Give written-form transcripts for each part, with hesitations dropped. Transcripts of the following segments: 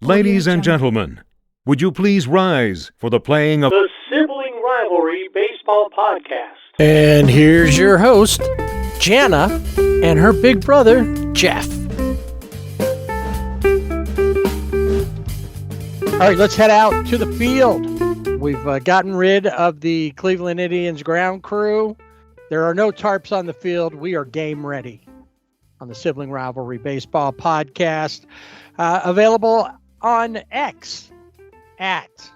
Ladies and gentlemen, would you please rise for the playing of the Sibling Rivalry Baseball Podcast. And here's your host, Jana, and her big brother, Jeff. All right, let's head out to the field. We've gotten rid of the Cleveland Indians ground crew. There are no tarps on the field. We are game ready on the Sibling Rivalry Baseball Podcast. Available on X at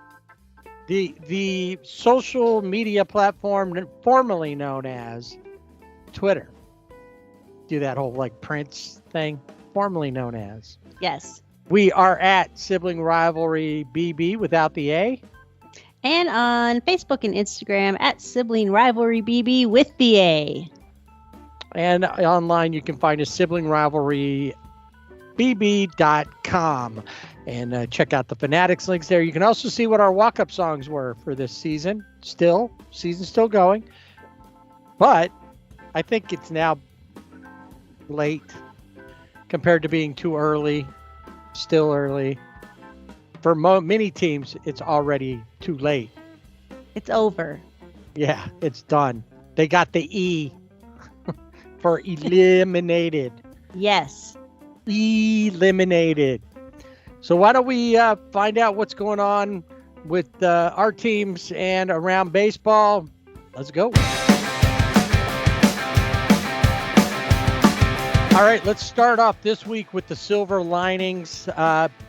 the social media platform formerly known as Twitter. Do that whole like Prince thing, formerly known as. Yes. We are at Sibling Rivalry BB without the A. And on Facebook and Instagram at Sibling Rivalry BB with the A. And online you can find us siblingrivalrybb.com and check out the Fanatics links there. You can also see what our walk-up songs were for this season. Season's still going. But I think it's now late compared to being too early. Still early. For many teams, it's already too late. It's over. Yeah, it's done. They got the E for eliminated. Yes. Eliminated. So why don't we find out what's going on with our teams and around baseball. Let's go. All right, let's start off this week with the Silver Linings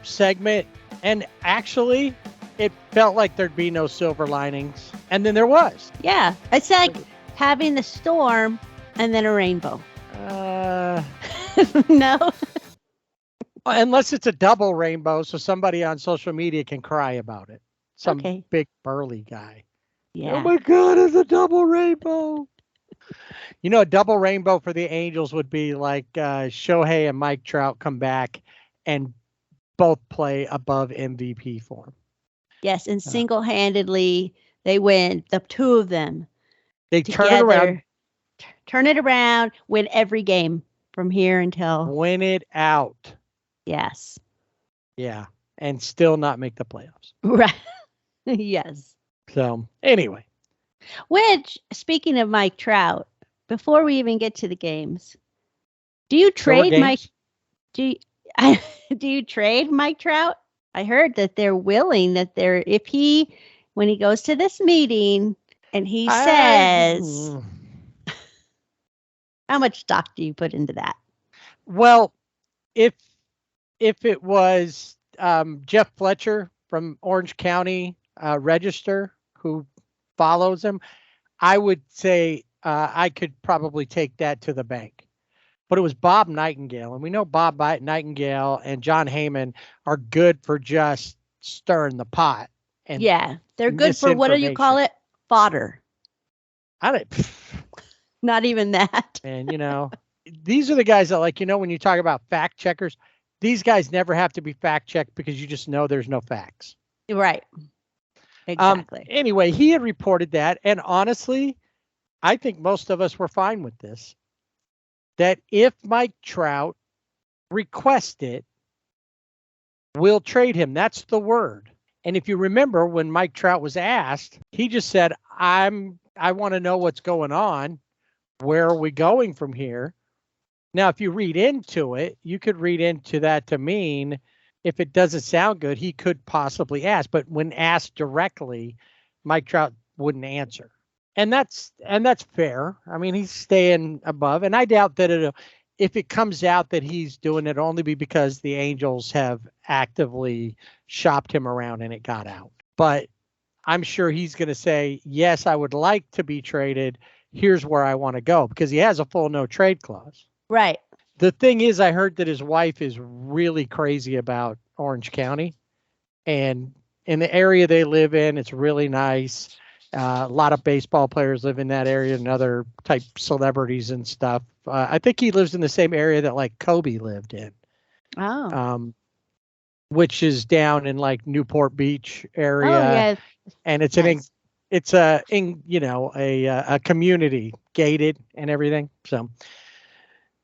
segment. And actually, it felt like there'd be no silver linings. And then there was. Yeah. It's like having the storm and then a rainbow. No. Unless it's a double rainbow, so somebody on social media can cry about it. Some big burly guy. Yeah. Oh my God, it's a double rainbow. You know, a double rainbow for the Angels would be like Shohei and Mike Trout come back and both play above MVP form. Yes, and single-handedly they win. The two of them. They turn it around. Turn it around. Win every game from here until. Win it out. Yes. Yeah, and still not make the playoffs. Right. Yes. So anyway. Which, speaking of Mike Trout, before we even get to the games, do you trade Mike? Do you trade Mike Trout? I heard that they're willing when he goes to this meeting and he says, how much stock do you put into that? Well, if it was Jeff Fletcher from Orange County Register who follows him, I would say I could probably take that to the bank. But it was Bob Nightingale, and we know Bob Nightingale and John Heyman are good for just stirring the pot. And yeah, they're good for, what do you call it? Fodder. Not even that. And, you know, these are the guys that, like, you know, when you talk about fact checkers, these guys never have to be fact checked because you just know there's no facts. Right. Exactly. Anyway, he had reported that. And honestly, I think most of us were fine with this. That if Mike Trout requests it, we'll trade him. That's the word. And if you remember when Mike Trout was asked, he just said, I want to know what's going on. Where are we going from here? Now, if you read into it, you could read into that to mean if it doesn't sound good, he could possibly ask. But when asked directly, Mike Trout wouldn't answer. And that's fair. I mean, he's staying above. And I doubt that if it comes out that he's doing it, only be because the Angels have actively shopped him around and it got out. But I'm sure he's going to say, yes, I would like to be traded. Here's where I want to go, because he has a full no trade clause. Right. The thing is, I heard that his wife is really crazy about Orange County. And in the area they live in, it's really nice. A lot of baseball players live in that area and other type celebrities and stuff. I think he lives in the same area that like Kobe lived in. Oh. Which is down in like Newport Beach area. Oh, yeah. And it's a community gated and everything. So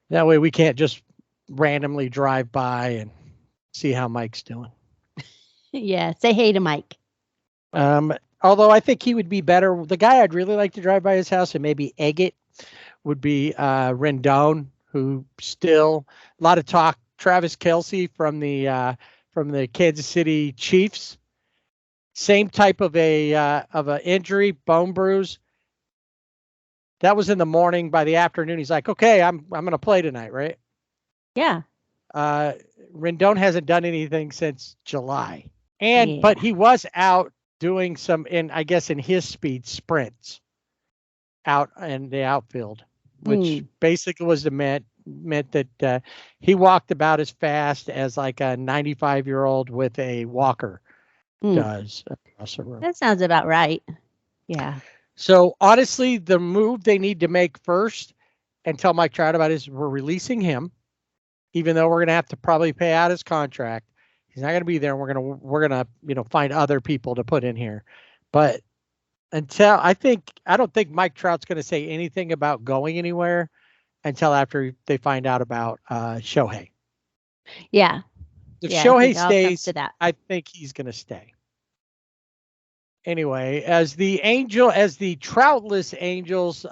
that way we can't just randomly drive by and see how Mike's doing. Yeah, say hey to Mike. Although I think he would be better. The guy I'd really like to drive by his house and maybe egg it would be Rendon, who still a lot of talk. Travis Kelce from the Kansas City Chiefs, same type of a injury, bone bruise. That was in the morning. By the afternoon, he's like, "Okay, I'm going to play tonight, right?" Yeah. Rendon hasn't done anything since July, but he was out doing some in his speed sprints out in the outfield, which basically was meant that he walked about as fast as like a 95-year-old with a walker does across the room. That sounds about right. Yeah. So honestly, the move they need to make first and tell Mike Trout about is we're releasing him, even though we're going to have to probably pay out his contract. He's not going to be there. We're gonna find other people to put in here, but I don't think Mike Trout's going to say anything about going anywhere until after they find out about Shohei. Yeah. If Shohei stays, I think he's going to stay. Anyway, as the Troutless Angels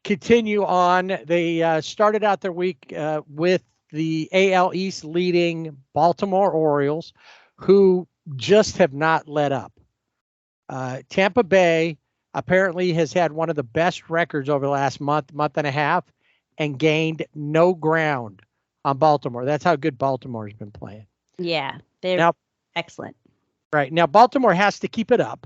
continue on, they started out their week with the AL East leading Baltimore Orioles, who just have not let up. Tampa Bay apparently has had one of the best records over the last month and a half and gained no ground on Baltimore. That's how good Baltimore's been playing. Yeah, they're excellent. Right. Now, Baltimore has to keep it up.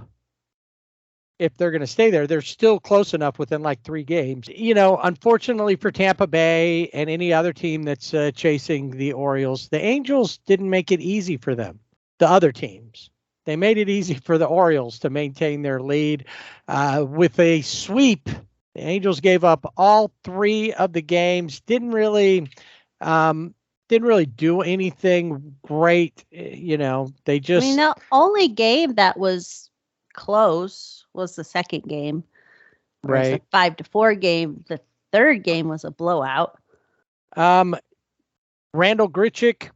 If they're going to stay there, they're still close enough within like 3 games. Unfortunately for Tampa Bay and any other team that's chasing the Orioles, the Angels didn't make it easy for them. The other teams. They made it easy for the Orioles to maintain their lead with a sweep. The Angels gave up all 3 of the games. Didn't really do anything great. They just. The only game that was close was the second game. Right. The 5-4 game. The third game was a blowout. Randall Grichuk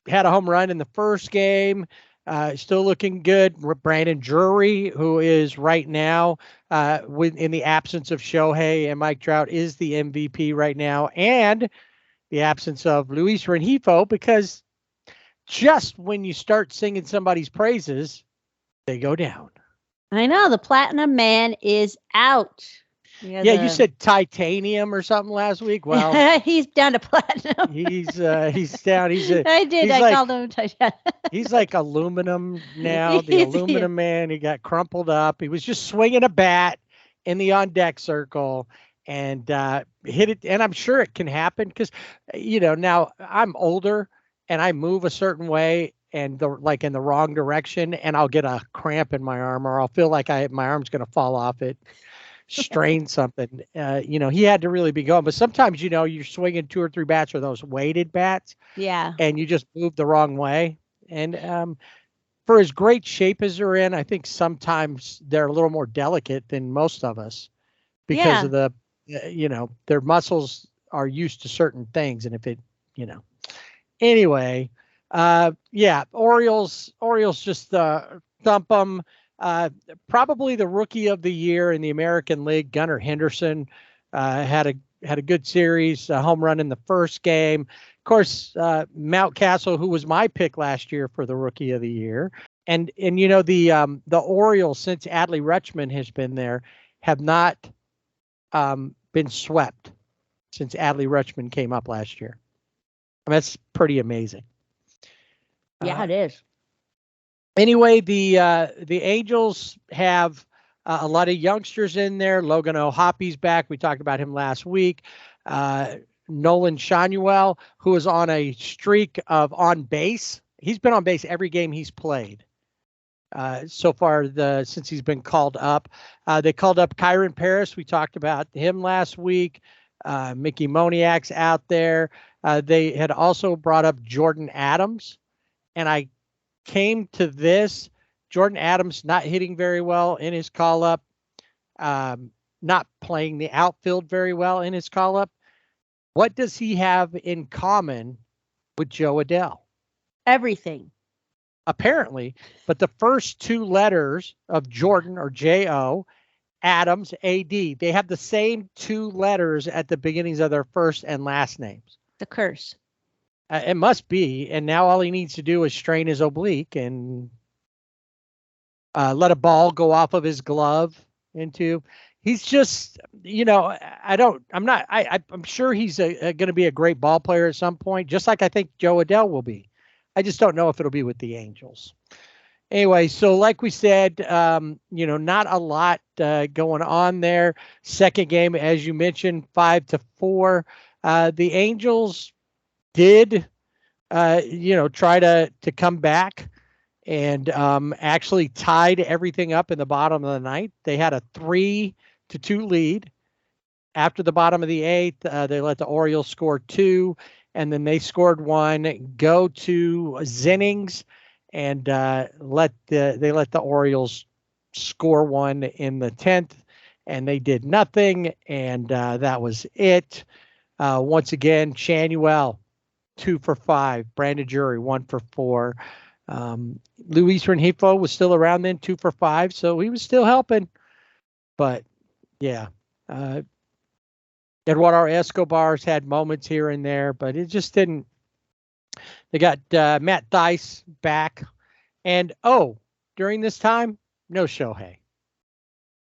had a home run in the first game. Still looking good. Brandon Drury, who is right now, in the absence of Shohei and Mike Trout, is the MVP right now, and the absence of Luis Rengifo, because just when you start singing somebody's praises, they go down. I know the Platinum Man is out. You said titanium or something last week. Well, he's down to platinum. He's down. I called him titanium. He's like aluminum now. The aluminum man. He got crumpled up. He was just swinging a bat in the on deck circle and hit it. And I'm sure it can happen because now I'm older and I move a certain way and in the wrong direction, and I'll get a cramp in my arm, or I'll feel like my arm's going to fall off it. Strain something. He had to really be going. But sometimes, you're swinging 2 or 3 bats with those weighted bats. Yeah. And you just move the wrong way. And for as great shape as they're in, I think sometimes they're a little more delicate than most of us because of the, their muscles are used to certain things. And if it, anyway, Orioles just thump them. Probably the rookie of the year in the American League, Gunnar Henderson, had a good series, a home run in the first game. Of course, Mountcastle, who was my pick last year for the rookie of the year, and the Orioles, since Adley Rutschman has been there, have not been swept since Adley Rutschman came up last year. That's pretty amazing. Yeah, it is. Anyway, the Angels have a lot of youngsters in there. Logan O'Hoppy's back. We talked about him last week. Nolan Shanuel, who is on a streak of on base. He's been on base every game he's played so far since he's been called up. They called up Kyron Paris. We talked about him last week. Mickey Moniak's out there. They had also brought up Jordan Adams, and I came to this. Jordan Adams not hitting very well in his call-up, not playing the outfield very well in his call-up. What does he have in common with Joe Adell? Everything. Apparently, but the first two letters of Jordan or J-O, Adams, A-D, they have the same two letters at the beginnings of their first and last names. The curse. It must be. And now all he needs to do is strain his oblique and let a ball go off of his glove into. He's just, I'm sure he's going to be a great ball player at some point, just like I think Joe Adell will be. I just don't know if it'll be with the Angels. Anyway, so like we said, not a lot going on there. Second game, as you mentioned, 5-4. The Angels did, try to come back and actually tied everything up in the bottom of the ninth. They had a 3-2 lead. After the bottom of the eighth, they let the Orioles score 2, and then they scored 1, go to Zennings, and they let the Orioles score 1 in the 10th, and they did nothing, and that was it. Once again, Chanuel, 2 for 5. Brandon Drury, 1 for 4. Luis Rengifo was still around then, 2 for 5, so he was still helping. But yeah, Eduardo Escobar's had moments here and there, but it just didn't. They got Matt Thaiss back, and during this time, no Shohei,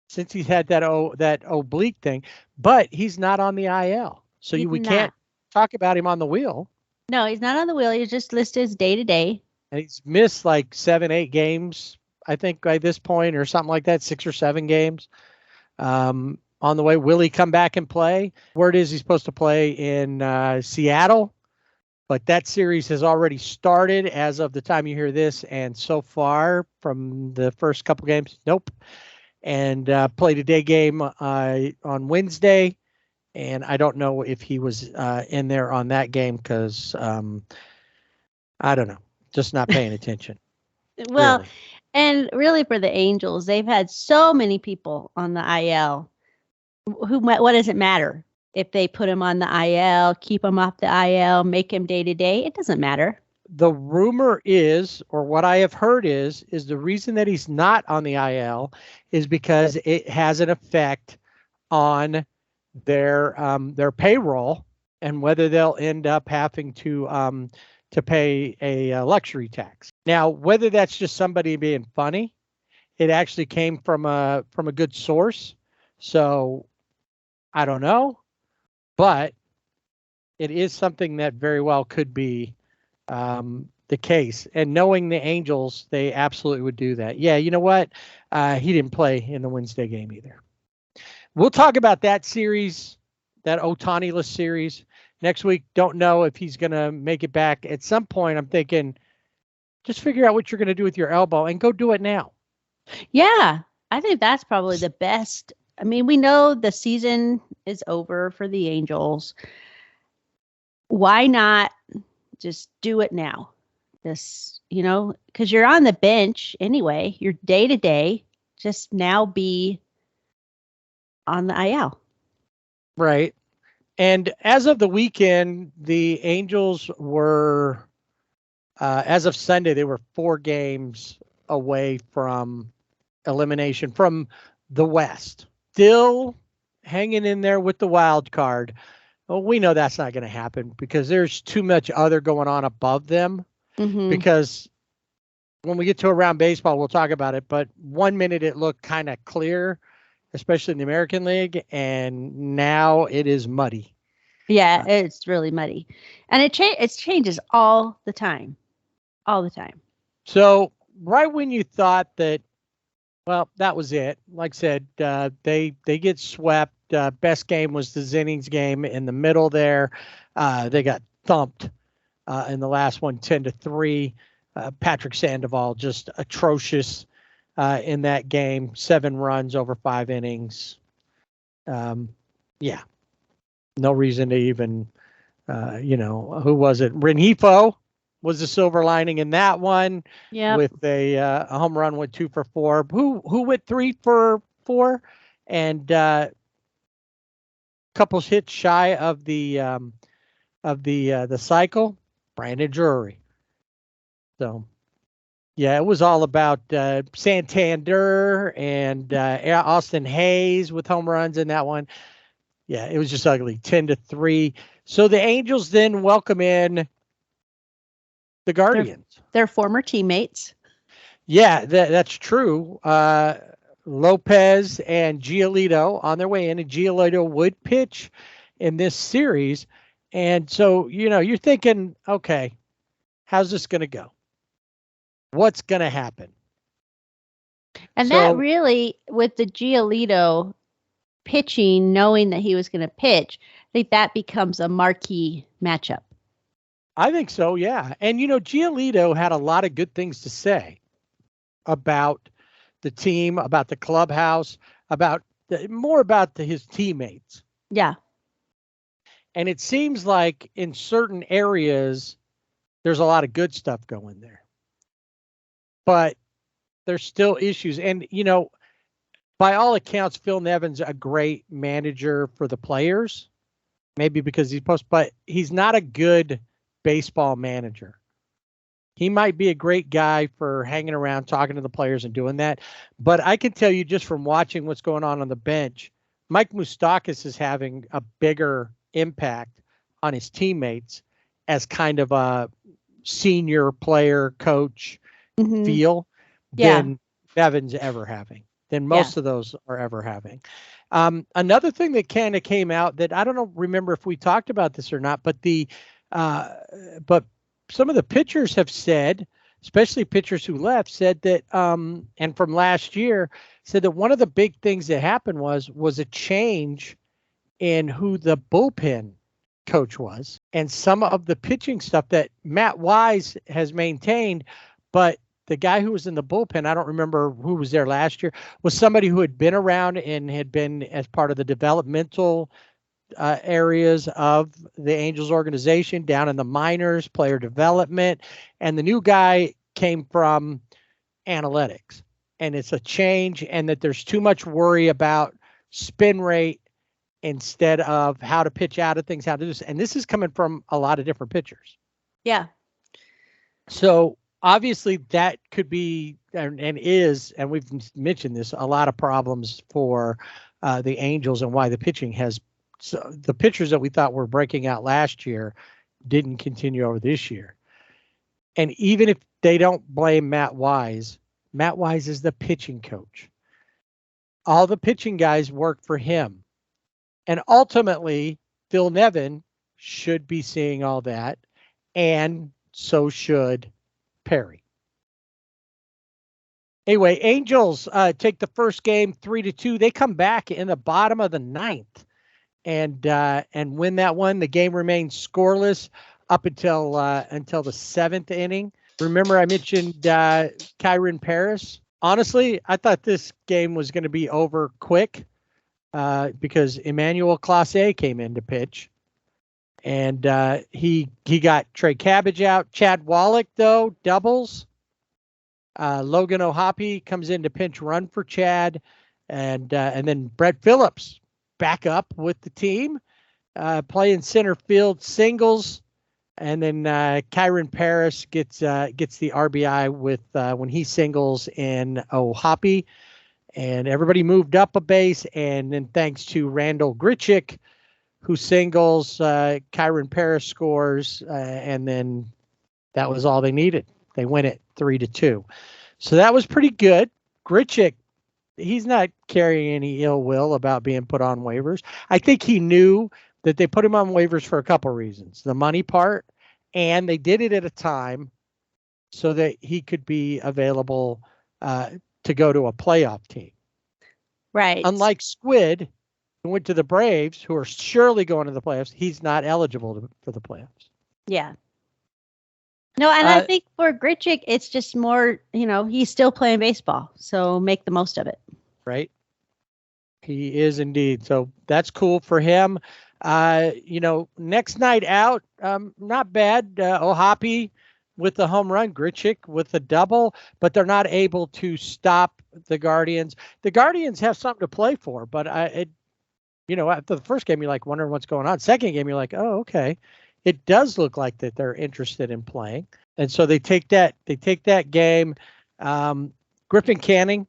since he's had that oblique thing, but he's not on the IL, so we can't talk about him on the wheel. No, he's not on the wheel. He's just listed as day-to-day. And he's missed like 7-8 games, I think, by this point, or something like that, 6 or 7 games. On the way, will he come back and play? Word is he's supposed to play in Seattle, but that series has already started as of the time you hear this, and so far from the first couple games, nope. And played a day game on Wednesday, and I don't know if he was in there on that game because I don't know. Just not paying attention. Well, really. And really for the Angels, they've had so many people on the IL. What does it matter if they put him on the IL, keep him off the IL, make him day to day? It doesn't matter. The rumor is, or what I have heard is the reason that he's not on the IL is because it has an effect on their payroll and whether they'll end up having to pay a luxury tax. Now, whether that's just somebody being funny, it actually came from a good source. So I don't know, but it is something that very well could be the case. And knowing the Angels, they absolutely would do that. Yeah, you know what? He didn't play in the Wednesday game either. We'll talk about that series, that Ohtani-less series next week. Don't know if he's going to make it back. At some point, I'm thinking, just figure out what you're going to do with your elbow and go do it now. Yeah, I think that's probably the best. I mean, we know the season is over for the Angels. Why not just do it now? Just, because you're on the bench anyway. You're day to day. Just now be on the IL. Right. And as of the weekend, the Angels were, as of Sunday, they were 4 games away from elimination from the West. Still hanging in there with the wild card. Well, we know that's not going to happen because there's too much other going on above them. Mm-hmm. Because when we get to around baseball, we'll talk about it. But 1 minute it looked kind of clear, especially in the American League, and now it is muddy. Yeah, it's really muddy, and it changes all the time. So right when you thought that, well, that was it. Like I said, they get swept. Best game was the Zennings game in the middle there. They got thumped in the last one, 10-3. Patrick Sandoval just atrocious in that game. 7 runs over 5 innings. Yeah. No reason to even, who was it? Rengifo was the silver lining in that one. Yeah. With a home run with 2 for 4. Who went 3 for 4? And couple hits shy of the cycle, Brandon Drury. So, yeah, it was all about Santander and Austin Hayes with home runs in that one. Yeah, it was just ugly, 10-3. So the Angels then welcome in the Guardians. Their former teammates. Yeah, that's true. Lopez and Giolito on their way in, and Giolito would pitch in this series. And so, you're thinking, okay, how's this going to go? What's going to happen? And that really, with the Giolito pitching, knowing that he was going to pitch, I think that becomes a marquee matchup. I think so, yeah. And, Giolito had a lot of good things to say about the team, about the clubhouse, more about his teammates. Yeah. And it seems like in certain areas, there's a lot of good stuff going there. But there's still issues. And, by all accounts, Phil Nevin's a great manager for the players. Maybe because but he's not a good baseball manager. He might be a great guy for hanging around, talking to the players and doing that. But I can tell you just from watching what's going on the bench, Mike Moustakas is having a bigger impact on his teammates as kind of a senior player coach feel than Nevin's ever having, than most of those are ever having. Another thing that kind of came out that I don't remember if we talked about this or not, but but some of the pitchers have said, especially pitchers who left, said that, and from last year, said that one of the big things that happened was a change in who the bullpen coach was, and some of the pitching stuff that Matt Wise has maintained, but the guy who was in the bullpen, I don't remember who was there last year, was somebody who had been around and had been as part of the developmental areas of the Angels organization, down in the minors, player development. And the new guy came from analytics. And it's a change, and that there's too much worry about spin rate instead of how to pitch out of things, how to do this. And this is coming from a lot of different pitchers. Yeah. So obviously that could be and is, and we've mentioned this, a lot of problems for the Angels and why the pitching has. So the pitchers that we thought were breaking out last year didn't continue over this year. And even if they don't blame Matt Wise is the pitching coach. All the pitching guys work for him. And ultimately, Phil Nevin should be seeing all that, and so should Perry. Anyway, Angels take the first game 3-2. They come back in the bottom of the ninth and win that one. The game remains scoreless up until the seventh inning. Remember, I mentioned Kyron Paris. Honestly, I thought this game was going to be over quick because Emmanuel Clase came in to pitch. And he got Trey Cabbage out. Chad Wallach, though, doubles. Logan Ohtani comes in to pinch run for Chad. And then Brett Phillips back up with the team, playing center field, singles. And then Kyron Paris gets the RBI with when he singles in Ohtani. And everybody moved up a base. And then thanks to Randall Grichuk, who singles, Kyron Paris scores, and then that was all they needed. They win it 3-2. So that was pretty good. Grichuk, he's not carrying any ill will about being put on waivers. I think he knew that they put him on waivers for a couple of reasons. The money part, and they did it at a time so that he could be available to go to a playoff team. Right. Unlike Squid, who went to the Braves, who are surely going to the playoffs, he's not eligible for the playoffs. Yeah. No, and I think for Grichuk, it's just more, he's still playing baseball, so make the most of it. Right. He is indeed. So that's cool for him. Next night out, not bad. Ohtani with the home run, Grichuk with the double, but they're not able to stop the Guardians. The Guardians have something to play for, but after the first game, you're like wondering what's going on. Second game, you're like, oh, okay. It does look like that they're interested in playing. And so they take that game. Griffin Canning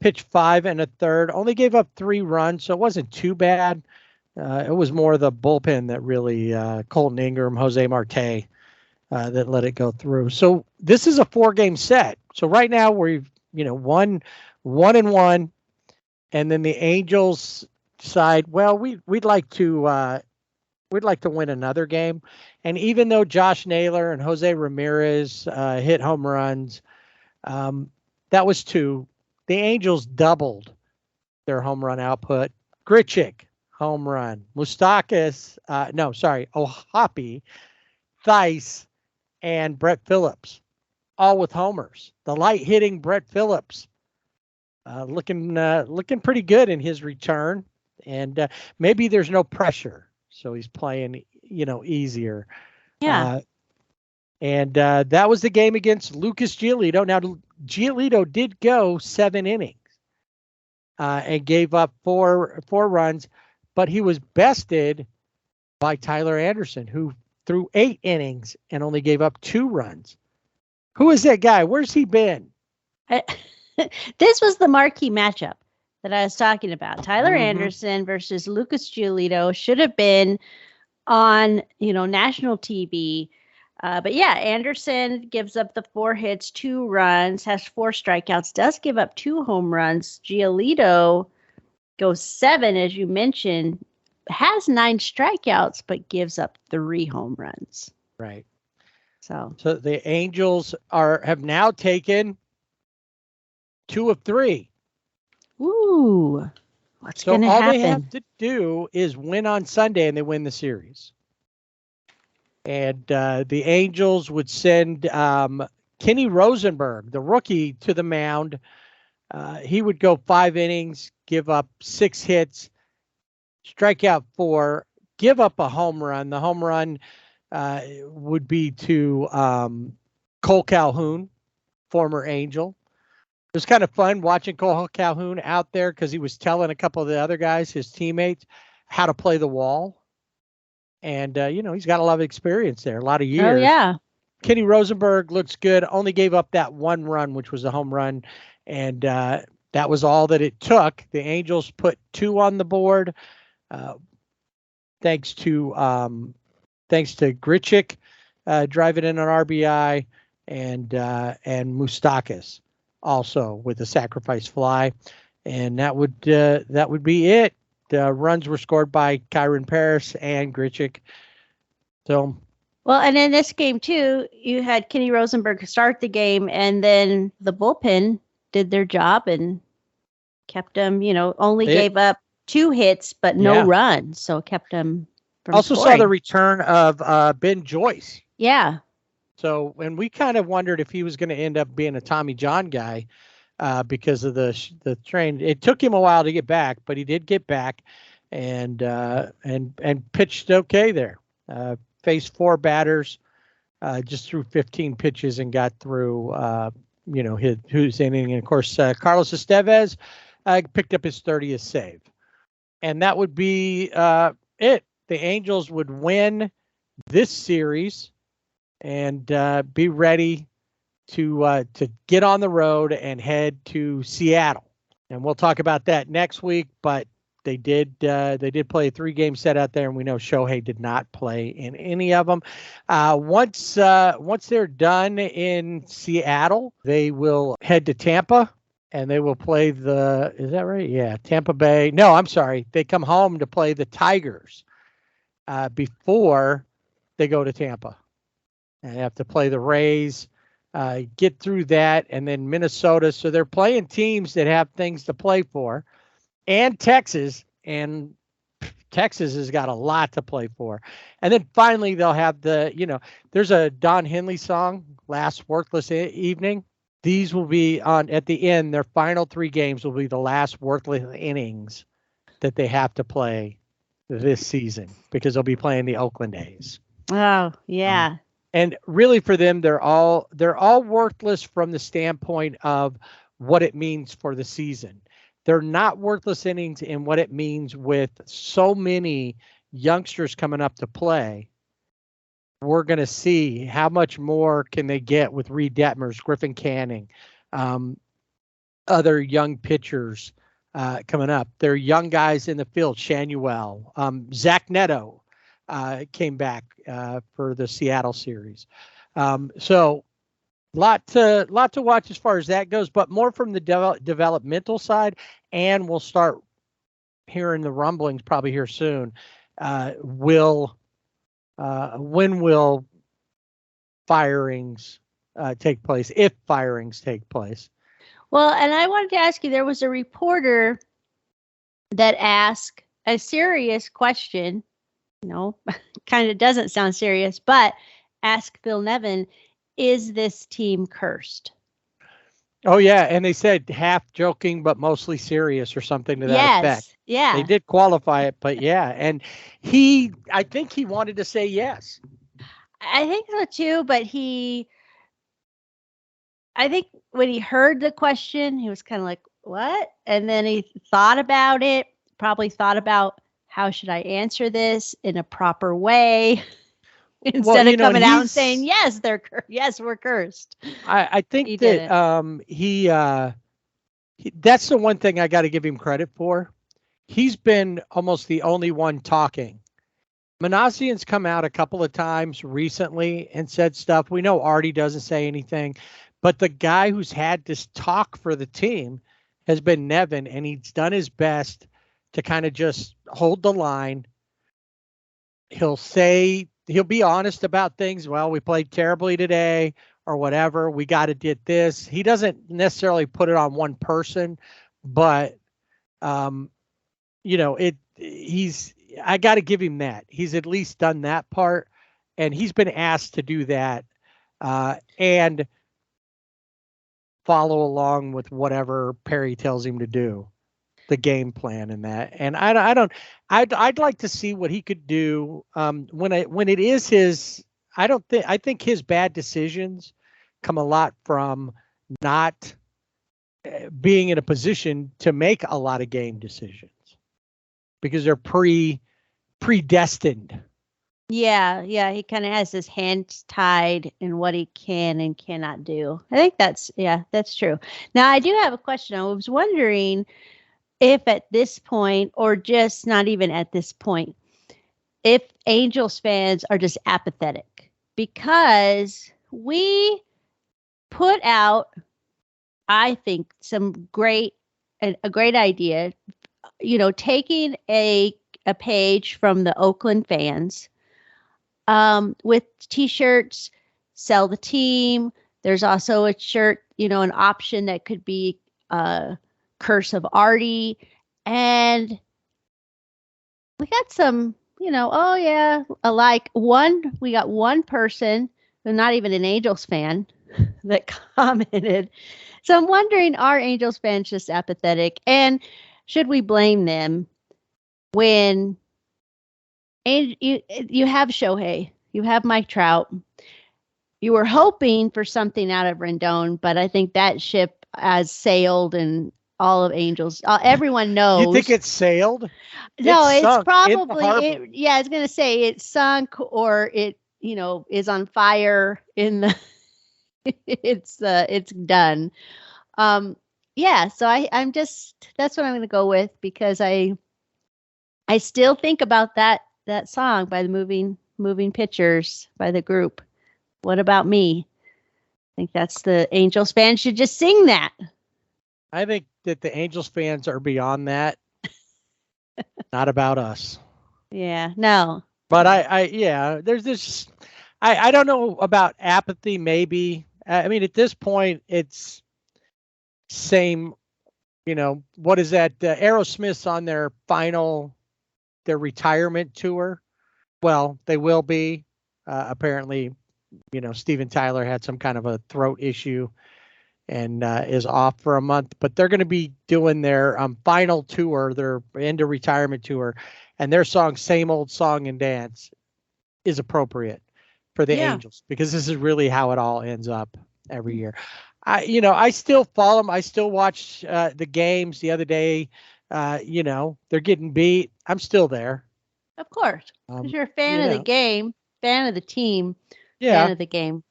pitched 5 1/3, only gave up 3 runs, so it wasn't too bad. It was more the bullpen that really, Colton Ingram, Jose Marte, that let it go through. So this is a 4-game set. So right now we've, 1-1, and then the Angels decide, well, we'd like to win another game. And even though Josh Naylor and Jose Ramirez hit home runs, that was 2. The Angels doubled their home run output. Grichuk, home run. Ohtani, Thaiss, and Brett Phillips, all with homers. The light-hitting Brett Phillips looking pretty good in his return. And maybe there's no pressure, so he's playing, easier. Yeah. And that was the game against Lucas Giolito. Now, Giolito did go 7 innings and gave up four runs, but he was bested by Tyler Anderson, who threw 8 innings and only gave up 2 runs. Who is that guy? Where's he been? This was the marquee matchup that I was talking about. Tyler Anderson versus Lucas Giolito should have been on, national TV. But yeah, Anderson gives up the 4 hits, 2 runs, has 4 strikeouts, does give up 2 home runs. Giolito goes 7, as you mentioned, has 9 strikeouts, but gives up 3 home runs. Right. So the Angels have now taken 2 of 3. Ooh, what's going to happen? All they have to do is win on Sunday, and they win the series. And the Angels would send Kenny Rosenberg, the rookie, to the mound. He would go 5 innings, give up 6 hits, strike out 4, give up a home run. The home run would be to Cole Calhoun, former Angel. It was kind of fun watching Cole Calhoun out there because he was telling a couple of the other guys, his teammates, how to play the wall. And, he's got a lot of experience there, a lot of years. Oh, yeah. Kenny Rosenberg looks good, only gave up that 1 run, which was a home run. And that was all that it took. The Angels put 2 on the board, thanks to Grichuk driving in an RBI and Moustakas also with a sacrifice fly. And that would be it. Runs were scored by Kyron Paris and Grichuk. So, well, and in this game too, you had Kenny Rosenberg start the game, and then the bullpen did their job and kept them. Only gave up 2 hits, but no runs, so kept them from also scoring. Saw the return of Ben Joyce. Yeah. So, and we kind of wondered if he was going to end up being a Tommy John guy. Because of the train. It took him a while to get back, but he did get back and pitched okay there. Faced 4 batters, just threw 15 pitches and got through, whose inning. And of course, Carlos Estevez picked up his 30th save. And that would be it. The Angels would win this series and be ready to get on the road and head to Seattle. And we'll talk about that next week, but they did play a 3-game set out there, and we know Shohei did not play in any of them. Once they're done in Seattle, they will head to Tampa, and they will play is that right? Yeah, Tampa Bay. No, I'm sorry. They come home to play the Tigers before they go to Tampa. And they have to play the Rays, get through that, and then Minnesota. So they're playing teams that have things to play for, and Texas has got a lot to play for. And then finally they'll have there's a Don Henley song, Last Worthless Evening. These will be on at the end. Their final 3 games will be the last worthless innings that they have to play this season, because they'll be playing the Oakland A's. Oh, yeah. And really, for them, they're all worthless from the standpoint of what it means for the season. they're not worthless innings in what it means with so many youngsters coming up to play. We're going to see how much more can they get with Reed Detmers, Griffin Canning, other young pitchers coming up. They're young guys in the field. Shanuel, Zach Neto came back for the Seattle series. So lot to watch as far as that goes, but more from the developmental side. And we'll start hearing the rumblings probably here soon. When will firings take place, if firings take place? Well, and I wanted to ask you, there was a reporter that asked a serious question, kind of doesn't sound serious, but asked Phil Nevin, is this team cursed? Oh, yeah. And they said half joking, but mostly serious or something to that effect. Yeah. They did qualify it, but yeah. And I think he wanted to say yes. I think so too, but I think when he heard the question, he was kind of like, what? And then he thought about it, probably thought about how should I answer this in a proper way instead of coming out and saying, yes, we're cursed. I think that that's the one thing I got to give him credit for. He's been almost the only one talking. Manasian's come out a couple of times recently and said stuff. We know Artie doesn't say anything, but the guy who's had this talk for the team has been Nevin, and he's done his best to kind of just hold the line. He'll be honest about things. Well, we played terribly today or whatever. We got to get this. He doesn't necessarily put it on one person, but I got to give him that. He's at least done that part, and he's been asked to do that and follow along with whatever Perry tells him to do, the game plan and that. And I'd like to see what he could do when it is his. I think his bad decisions come a lot from not being in a position to make a lot of game decisions because they're predestined. Yeah. He kind of has his hands tied in what he can and cannot do. I think that's true. Now, I do have a question. I was wondering if at this point, or just not even at this point, if Angels fans are just apathetic, because we put out, I think, a great idea, taking a page from the Oakland fans with T-shirts, sell the team. There's also a shirt, an option that could be Curse of Artie. And we got some, we got one person who's not even an Angels fan that commented. So I'm wondering, are Angels fans just apathetic? And should we blame them when you have Shohei, you have Mike Trout, you were hoping for something out of Rendon, but I think that ship has sailed, and all of Angels, everyone knows. You think it's sailed? No, it's probably, I was going to say it's sunk, or it, is on fire in the, it's done. So I'm just, that's what I'm going to go with, because I still think about that song by the moving pictures by the group. What about me? I think that's the Angels fans should just sing that. I think that the Angels fans are beyond that. Not about us. Yeah, no. But there's this, I don't know about apathy, maybe. I mean, at this point, it's same, what is that? Aerosmith's on their retirement tour. Well, they will be. Apparently, Steven Tyler had some kind of a throat issue and is off for a month, but they're going to be doing their final tour, their end of retirement tour, and their song, Same Old Song and Dance, is appropriate for the Angels, because this is really how it all ends up. every year. I still follow them. I still watch the games. The other day, they're getting beat. I'm still there. Of course, because you're a fan you of the know. game, fan of the team, Yeah. fan of the game.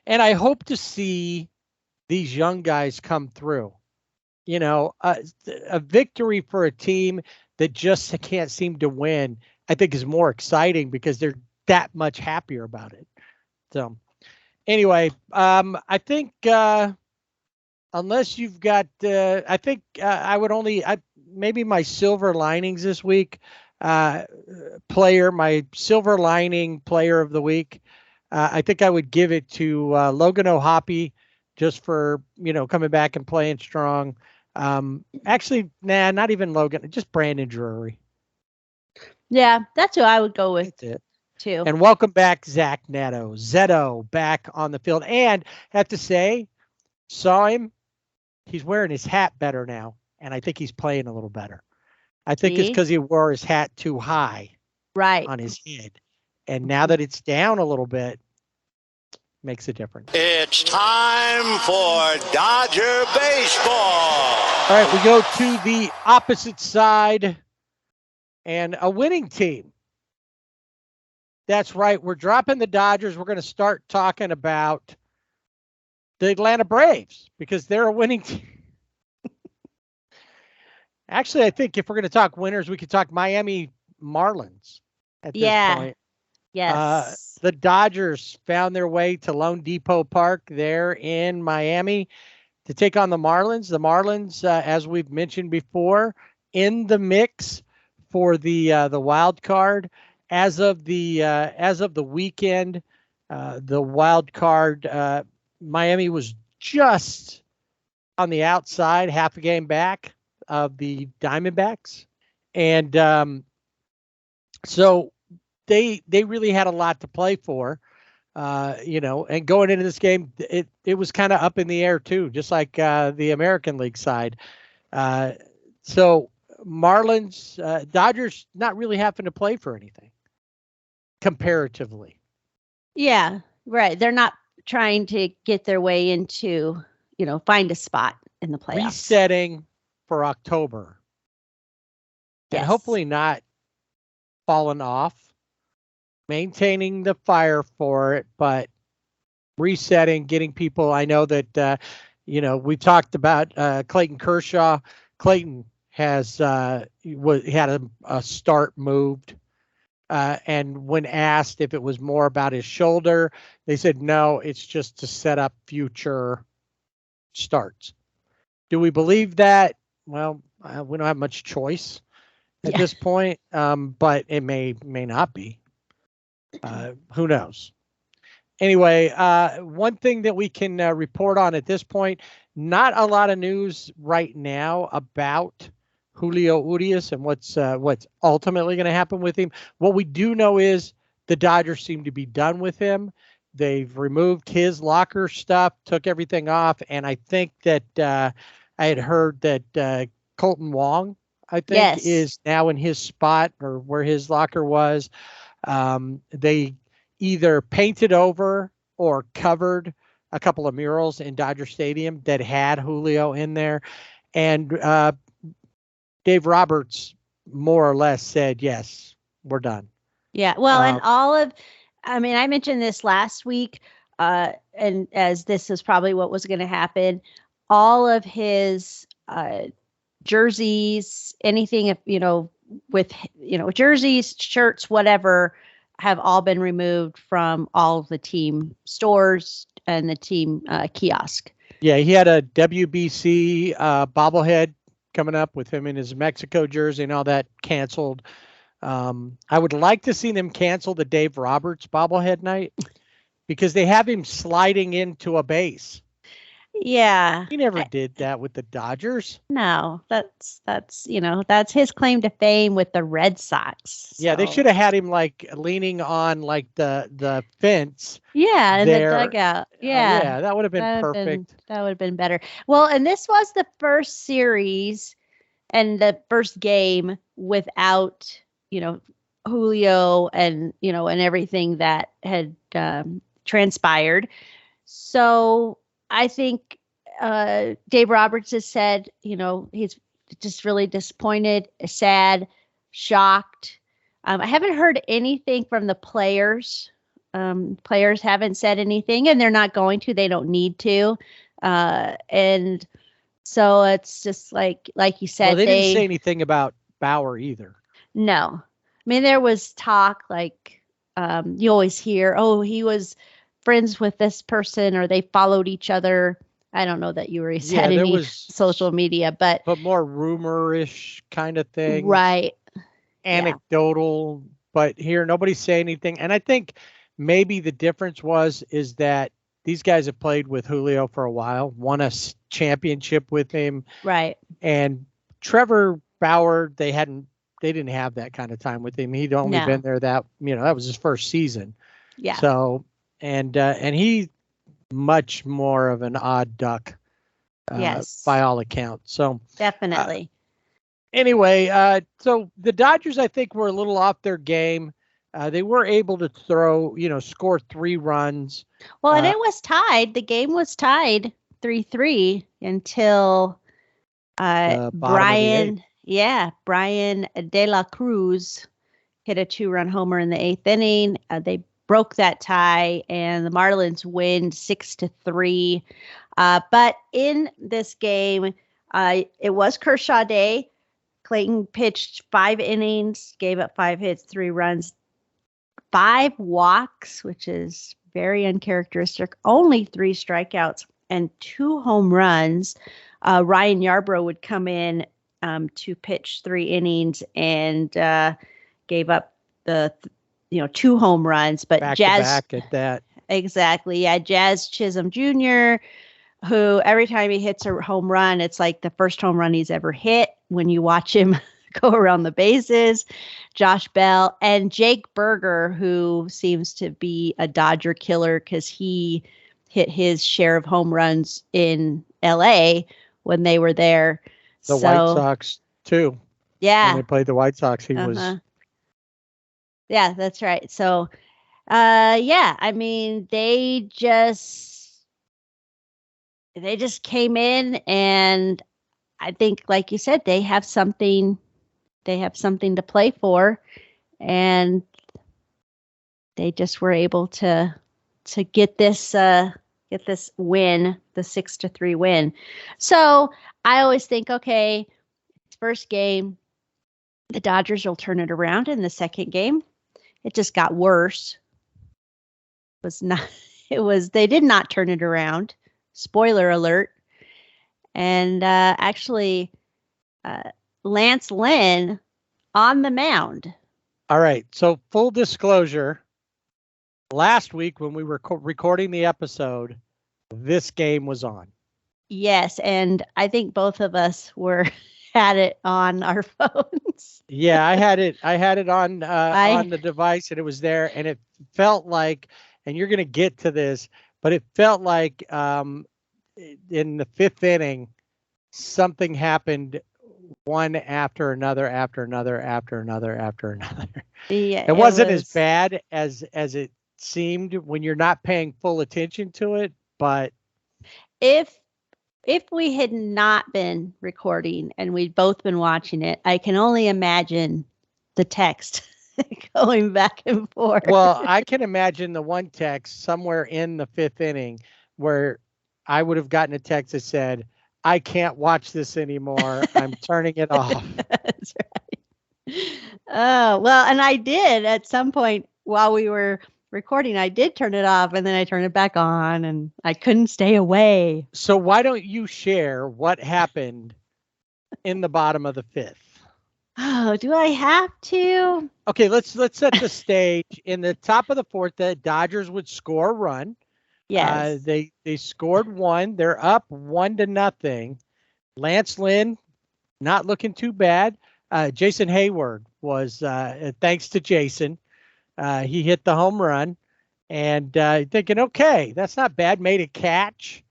And I hope to see these young guys come through. A victory for a team that just can't seem to win, I think is more exciting because they're that much happier about it. So anyway, I think unless you've got, I think I would maybe my silver linings this week, my silver lining player of the week, I think I would give it to Logan O'Hoppe just for, coming back and playing strong. Actually, not even Logan, just Brandon Drury. Yeah, that's who I would go with. That's it. Too. And welcome back, Zach Neto. Zeto back on the field. And I have to say, saw him. He's wearing his hat better now. And I think he's playing a little better. I think it's because he wore his hat too high on his head. And now that it's down a little bit, makes a difference. It's time for Dodger baseball. All right, we go to the opposite side and a winning team. That's right. We're dropping the Dodgers. We're going to start talking about the Atlanta Braves because they're a winning team. Actually, I think if we're going to talk winners, we could talk Miami Marlins at this point. Yes. The Dodgers found their way to Lone Depot Park there in Miami to take on the Marlins. The Marlins, as we've mentioned before, in the mix for the wild card. As of the weekend, the wild card, Miami was just on the outside, half a game back of the Diamondbacks, and so they really had a lot to play for, and going into this game, it was kind of up in the air too, just like the American League side. So Marlins, Dodgers not really having to play for anything comparatively. Yeah, right. They're not trying to get their way into, find a spot in the playoffs. Resetting for October. Yes. And hopefully not falling off, maintaining the fire for it, but resetting, getting people. I know that, we've talked about Clayton Kershaw. Clayton has had a start moved. And when asked if it was more about his shoulder, they said, no, it's just to set up future starts. Do we believe that? Well, we don't have much choice at this point, but it may not be. Who knows? Anyway, one thing that we can report on at this point, not a lot of news right now about Julio Urias and what's ultimately going to happen with him. What we do know is the Dodgers seem to be done with him. They've removed his locker stuff, took everything off, and I think that I had heard that Colton Wong, I think, is now in his spot or where his locker was. They either painted over or covered a couple of murals in Dodger Stadium that had Julio in there, and Dave Roberts more or less said, yes, we're done. Yeah. Well, and I mentioned this last week, and as this is probably what was going to happen, all of his jerseys, anything, with, jerseys, shirts, whatever, have all been removed from all of the team stores and the team kiosk. Yeah, he had a WBC bobblehead coming up with him in his Mexico jersey and all that canceled. I would like to see them cancel the Dave Roberts bobblehead night because they have him sliding into a base. Yeah. He never did that with the Dodgers. No, that's his claim to fame with the Red Sox. So. Yeah, they should have had him like leaning on like the fence. Yeah, in the dugout. Yeah. Yeah, that would have been perfect. That would have been better. Well, and this was the first series and the first game without, Julio and, and everything that had transpired. So I think Dave Roberts has said, he's just really disappointed, sad, shocked. I haven't heard anything from the players. Players haven't said anything, and they're not going to. They don't need to. And so it's just like you said. Well, they didn't say anything about Bauer either. No. I mean, there was talk like you always hear, oh, he was friends with this person or they followed each other. I don't know that you already said any social media, but more rumor-ish kind of thing. Right. Anecdotal, but here nobody's saying anything. And I think maybe the difference is that these guys have played with Julio for a while, won a championship with him. Right. And Trevor Bauer, they didn't have that kind of time with him. He'd only been there that was his first season. Yeah. So, and he much more of an odd duck. Yes. By all accounts. So definitely. Anyway, so the Dodgers, I think, were a little off their game. They were able to score 3 runs. Well, and it was tied. The game was tied 3-3 until Brian De La Cruz hit a 2-run homer in the 8th inning. They broke that tie, and the Marlins win 6-3. But in this game, it was Kershaw Day. Clayton pitched 5 innings, gave up 5 hits, 3 runs, 5 walks, which is very uncharacteristic, only 3 strikeouts, and 2 home runs. Ryan Yarbrough would come in to pitch 3 innings and gave up the 2 home runs. But back at that. Exactly. Yeah, Jazz Chisholm Jr., who every time he hits a home run, it's like the first home run he's ever hit when you watch him go around the bases. Josh Bell and Jake Berger, who seems to be a Dodger killer because he hit his share of home runs in LA when they were there. The White Sox too. Yeah. When they played the White Sox, he was. Yeah, that's right. So, I mean, they just came in, and I think, like you said, they have something to play for, and they just were able to get this win, the 6-3 win. So I always think, okay, first game, the Dodgers will turn it around. In the second game, it just got worse. They did not turn it around. Spoiler alert. And actually, Lance Lynn on the mound. All right. So full disclosure, last week when we were recording the episode, this game was on. Yes. And I think both of us had it on our phones. Yeah, I had it on the device, and it was there, and it felt like, and you're going to get to this, but it felt like in the 5th inning, something happened one after another. Yeah, it wasn't as bad as it seemed when you're not paying full attention to it, but if we had not been recording and we'd both been watching it, I can only imagine the text going back and forth. Well, I can imagine the one text somewhere in the 5th inning where I would have gotten a text that said, I can't watch this anymore. I'm turning it off. That's right. Oh, well, and I did at some point while we were recording, I did turn it off, and then I turned it back on, and I couldn't stay away. So why don't you share what happened in the bottom of the 5th? Oh, do I have to? Okay, let's set the stage. In the top of the 4th, the Dodgers would score a run. Yes. They scored 1. They're up 1-0. Lance Lynn, not looking too bad. Jason Hayward was, thanks to Jason, he hit the home run, and thinking, okay, that's not bad. Made a catch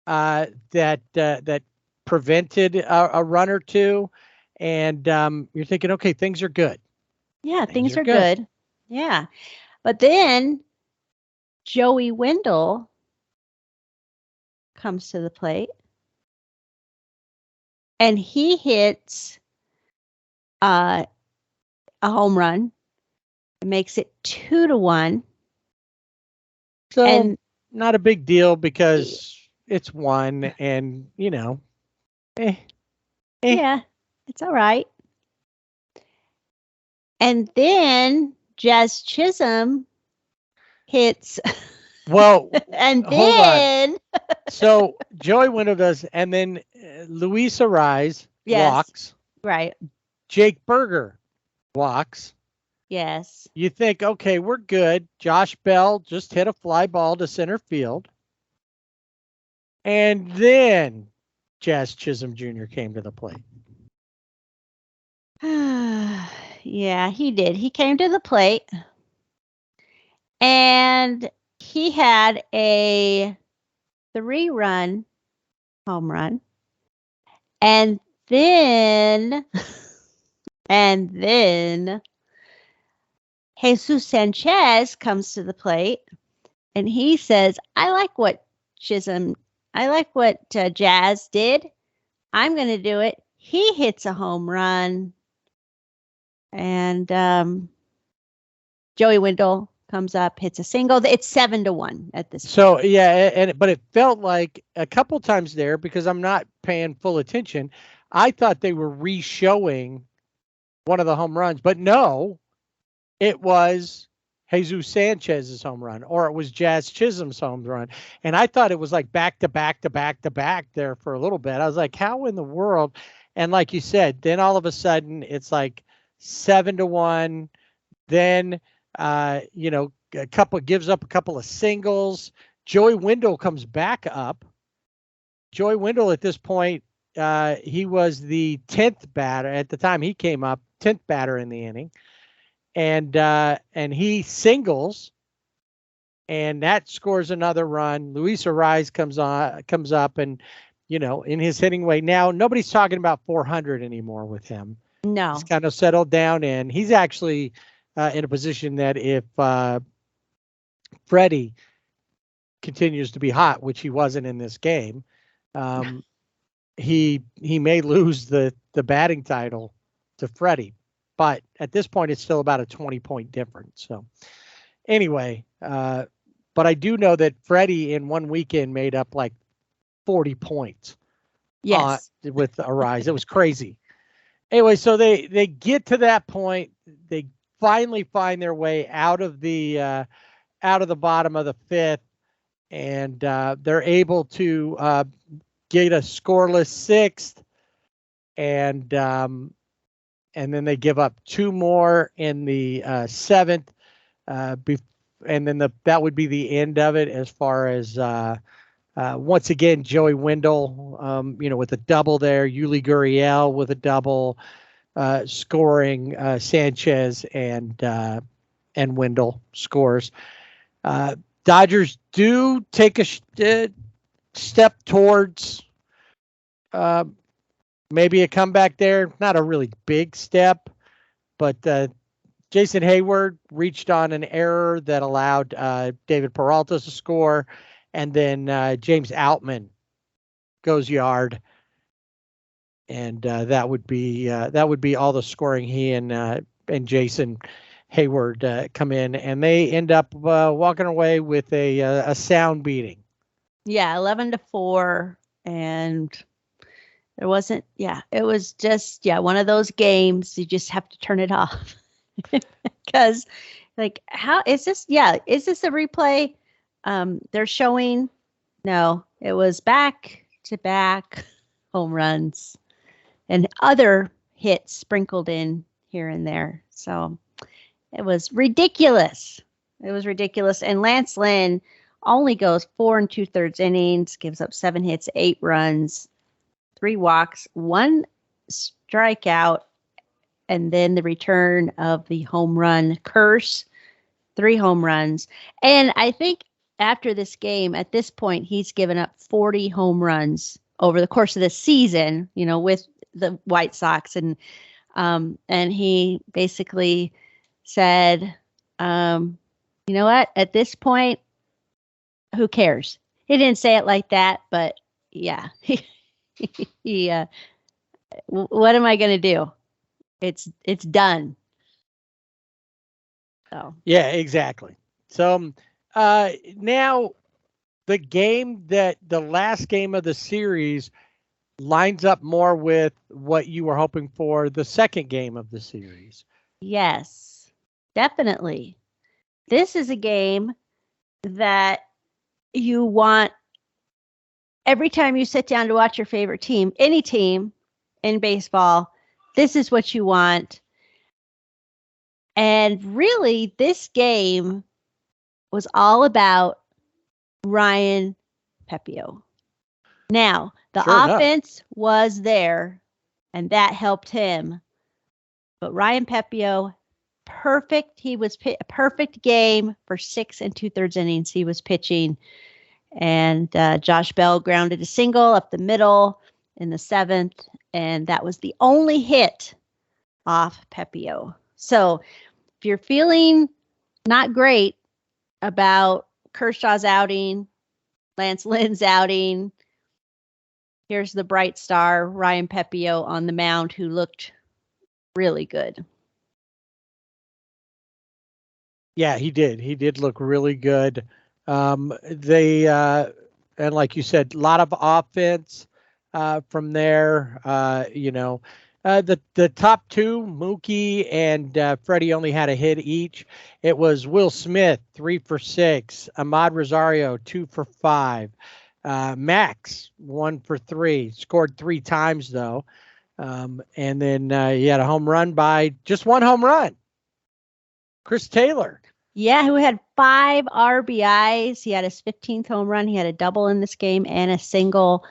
that prevented a run or two, and you're thinking, okay, things are good. Yeah, things are good. Yeah, but then Joey Wendell comes to the plate. And he hits a home run. It makes it 2-1. So And not a big deal because it's one, and yeah, it's all right. And then Jazz Chisholm hits. Well, and hold then on. So Joey Wendell does, and then Luis Arise walks. Right. Jake Berger walks. Yes. You think, okay, we're good. Josh Bell just hit a fly ball to center field. And then Jazz Chisholm Jr. came to the plate. Yeah, he did. He came to the plate. And he had a 3-run home run. And then Jesus Sanchez comes to the plate and he says, I like what Jazz did. I'm going to do it. He hits a home run. And Joey Wendell comes up, hits a single. It's 7-1 at this point. So, yeah, but it felt like a couple times there, because I'm not paying full attention, I thought they were re-showing one of the home runs. But no, it was Jesus Sanchez's home run, or it was Jazz Chisholm's home run. And I thought it was like back to back to back to back there for a little bit. I was like, how in the world? And like you said, then all of a sudden it's like 7-1. Then, gives up a couple of singles. Joey Wendell comes back up. Joey Wendell at this point, he was the 10th batter at the time he came up, 10th batter in the inning. And he singles, and that scores another run. Luis Arise comes up, and in his hitting way. Now nobody's talking about 400 anymore with him. No, he's kind of settled down, and he's actually in a position that if Freddie continues to be hot, which he wasn't in this game, he may lose the batting title to Freddie. But at this point, it's still about a 20-point difference. So anyway, but I do know that Freddie in one weekend made up like 40 points. Yes. With Arise. It was crazy. Anyway, so they get to that point. They finally find their way out of the bottom of the fifth, and they're able to get a scoreless sixth, and then they give up two more in the seventh, and then that would be the end of it as far as once again Joey Wendell, with a double there, Yuli Gurriel with a double, scoring Sanchez and Wendell scores. Dodgers do take a step towards maybe a comeback there. Not a really big step, but Jason Hayward reached on an error that allowed David Peralta to score, and then James Outman goes yard, and that would be all the scoring. He and Jason Hayward come in, and they end up walking away with a sound beating. Yeah, 11-4, and there wasn't. Yeah, it was just one of those games you just have to turn it off because, like, how is this? Yeah, is this a replay? They're showing. No, it was back-to-back home runs and other hits sprinkled in here and there. So it was ridiculous. And Lance Lynn only goes 4 2/3 innings, gives up 7 hits, 8 runs, 3 walks, 1 strikeout, and then the return of the home run curse, 3 home runs. And I think after this game, at this point, he's given up 40 home runs over the course of the season, with the White Sox. And he basically said, you know what, at this point, who cares? didn't say it like that, but yeah. What am I going to do? It's done. So yeah, exactly. So now the last game of the series lines up more with what you were hoping for the second game of the series. yes, definitely. This is a game that you want every time you sit down to watch your favorite team, any team in baseball. This is what you want. And really, this game was all about Ryan Pepiot. Now, the Sure enough. offense was there, and that helped him. But Ryan Pepiot, perfect. He was a perfect game for 6 2/3 innings. He was pitching, and Josh Bell grounded a single up the middle in the 7th, and that was the only hit off Pepiot. So if you're feeling not great about Kershaw's outing, Lance Lynn's outing, here's the bright star, Ryan Pepiot on the mound, who looked really good. Yeah, he did. He did look really good. And like you said, a lot of offense from there. The top two, Mookie and Freddie, only had a hit each. It was Will Smith, 3 for 6. Ahmad Rosario, 2 for 5. Max, 1 for 3. Scored 3 times though. And then he had a home run by just one home run. Chris Taylor. Yeah, who had 5 RBIs. He had his 15th home run. He had a double in this game and a single.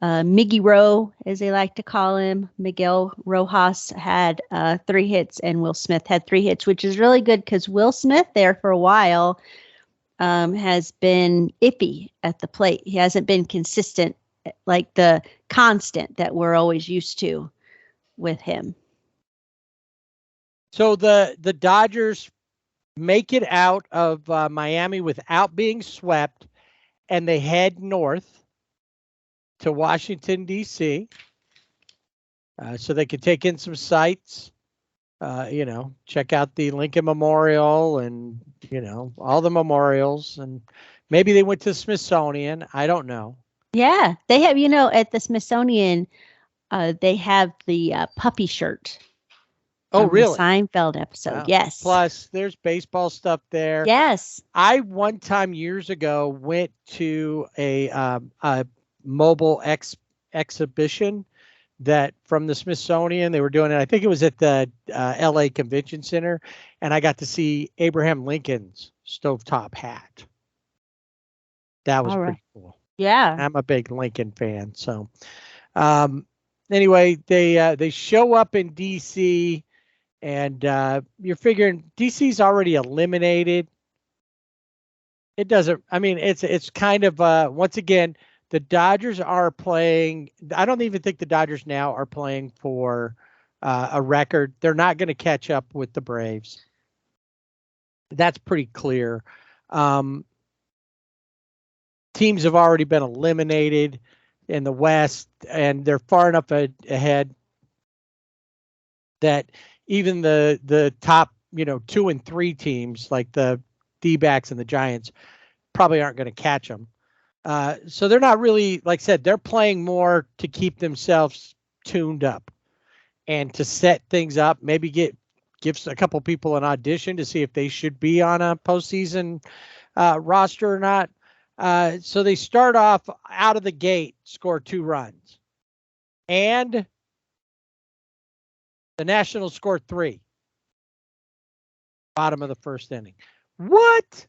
Miggy Rowe, as they like to call him, Miguel Rojas, had 3 hits, and Will Smith had 3 hits, which is really good because Will Smith there for a while has been iffy at the plate. He hasn't been consistent, like the constant that we're always used to with him. So the Dodgers make it out of Miami without being swept, and they head north to Washington, D.C., so they could take in some sights, check out the Lincoln Memorial and, all the memorials. And maybe they went to the Smithsonian. I don't know. Yeah, they have, at the Smithsonian, they have the puppy shirt. Oh, really? The Seinfeld episode. Wow. Yes. Plus, there's baseball stuff there. Yes. I one time years ago went to a mobile exhibition that from the Smithsonian. They were doing it. I think it was at the LA Convention Center, and I got to see Abraham Lincoln's stovetop hat. That was pretty cool. Yeah. I'm a big Lincoln fan. So anyway, they show up in DC, and you're figuring DC's already eliminated. It doesn't, it's kind of once again, the Dodgers are playing. I don't even think the Dodgers now are playing for a record. They're not going to catch up with the Braves. That's pretty clear. Teams have already been eliminated in the West, and they're far enough ahead that even the top, 2 and 3 teams like the D-backs and the Giants probably aren't going to catch them. So they're not really, like I said, they're playing more to keep themselves tuned up and to set things up, maybe give a couple people an audition to see if they should be on a postseason roster or not. So they start off out of the gate, score 2 runs. And the Nationals scored 3. Bottom of the first inning. What?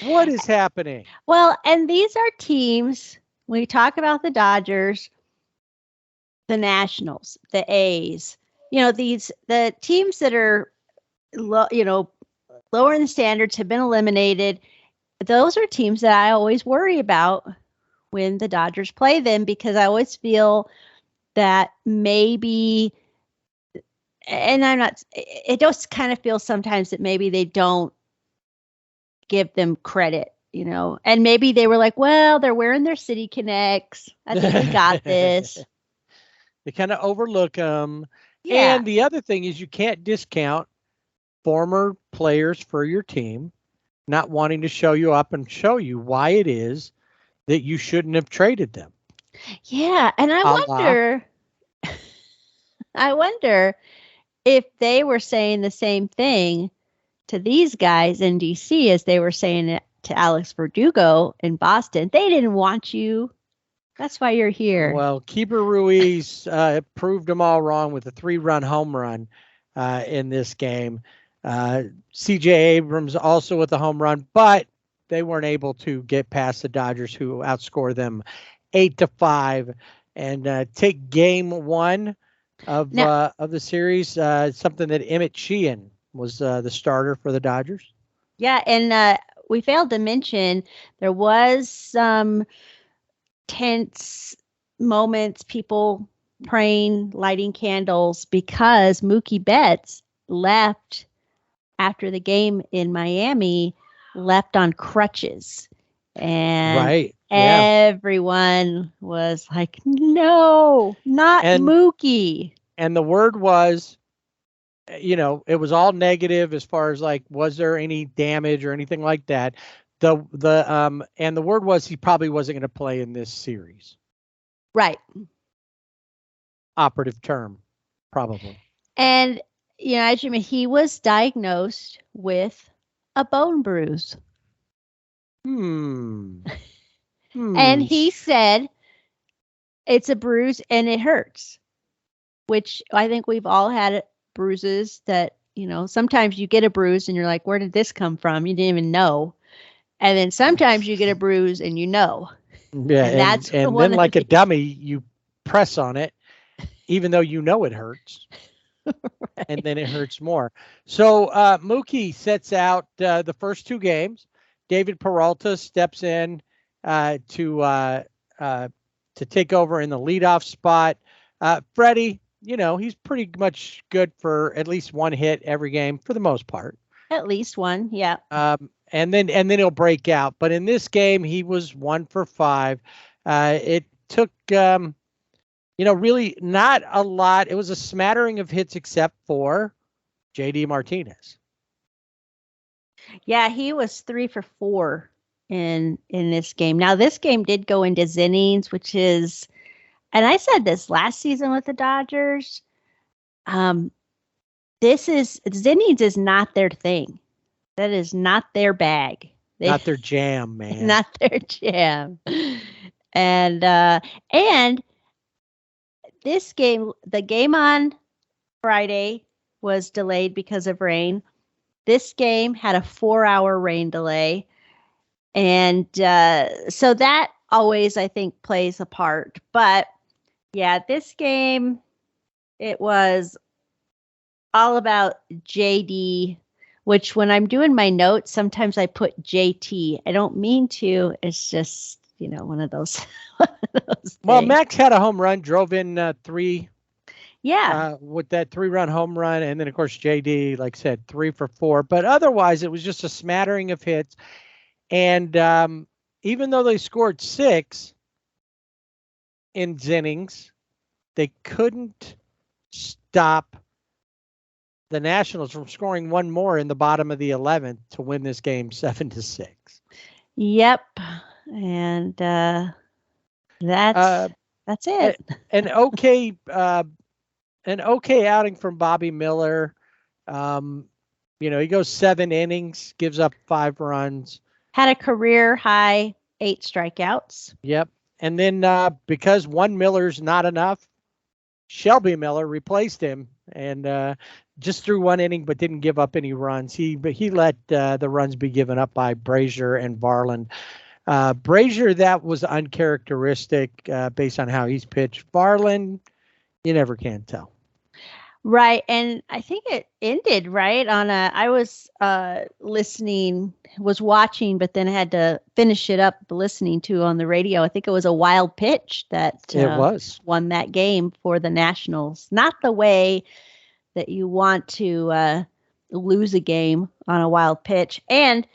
What is happening? Well, and these are teams, when we talk about the Dodgers, the Nationals, the A's, the teams that are, lower in the standards have been eliminated. Those are teams that I always worry about when the Dodgers play them, because I always feel that maybe, and it just kind of feels sometimes that maybe they don't give them credit and maybe they were like, well, they're wearing their City Connects. I think we got this. They kind of overlook them. Yeah. And the other thing is you can't discount former players for your team not wanting to show you up and show you why it is that you shouldn't have traded them. Yeah, and I wonder if they were saying the same thing to these guys in DC as they were saying it to Alex Verdugo in Boston. They didn't want you. That's why you're here. Well, Keeper Ruiz proved them all wrong with a 3-run home run in this game. C.J. Abrams also with a home run, but they weren't able to get past the Dodgers, who outscored them 8-5 and take game 1 of the series. Something that Emmett Sheehan was the starter for the Dodgers. Yeah, and we failed to mention there was some tense moments, people praying, lighting candles, because Mookie Betts left after the game in Miami, left on crutches. And everyone was like, no, not Mookie. And the word was, it was all negative as far as like, was there any damage or anything like that? And the word was he probably wasn't going to play in this series. Right. Operative term, probably. And, as you mean, he was diagnosed with a bone bruise. And he said it's a bruise and it hurts, which I think we've all had bruises that, sometimes you get a bruise and you're like, where did this come from? You didn't even know. And then sometimes you get a bruise and Yeah. And then like a dummy, you press on it, even though it hurts. Right. And then it hurts more. So Mookie sets out the first 2 games. David Peralta steps in to take over in the leadoff spot. Freddie, he's pretty much good for at least 1 hit every game for the most part. At least one, yeah. And then he'll break out. But in this game, he was 1 for 5. It took really not a lot. It was a smattering of hits except for JD Martinez. Yeah, he was 3 for 4 in this game. Now, this game did go into innings, which is, and I said this last season with the Dodgers, innings is not their thing. That is not their bag. Not their jam, man. Not their jam. And this game, the game on Friday was delayed because of rain. This game had a 4-hour rain delay. And so that always, I think, plays a part. But yeah, this game, it was all about JD, which when I'm doing my notes, sometimes I put JT. I don't mean to. It's just, one of those. Well, Max had a home run, drove in 3. Yeah. With that 3-run home run. And then, of course, JD, like I said, 3 for 4. But otherwise, it was just a smattering of hits. And even though they scored 6 in innings, they couldn't stop the Nationals from scoring 1 more in the bottom of the 11th to win this game 7-6. Yep. And that's it. An okay outing from Bobby Miller. He goes 7 innings, gives up 5 runs. Had a career high 8 strikeouts. Yep. And then because one Miller's not enough, Shelby Miller replaced him and just threw 1 inning, but didn't give up any runs. He let the runs be given up by Brazier and Varland. Brazier, that was uncharacteristic based on how he's pitched. Varland, you never can tell. Right. And I think it ended right on I was watching, but then I had to finish it up listening to on the radio. I think it was a wild pitch that won that game for the Nationals. Not the way that you want to lose a game on a wild pitch. And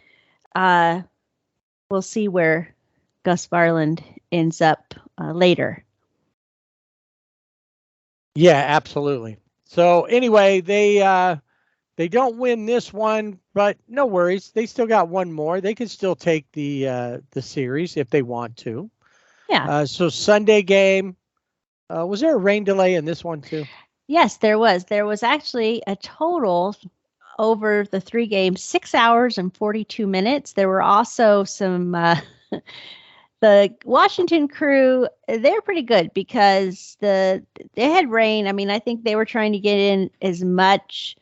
we'll see where Gus Varland ends up later. Yeah, absolutely. So anyway, they don't win this one, but no worries. They still got one more. They can still take the series if they want to. Yeah. So Sunday game. Was there a rain delay in this one too? Yes, there was. There was actually a total over the 3 games, 6 hours and 42 minutes. There were also some, the Washington Crew, they're pretty good because they had rain. I mean, I think they were trying to get in as much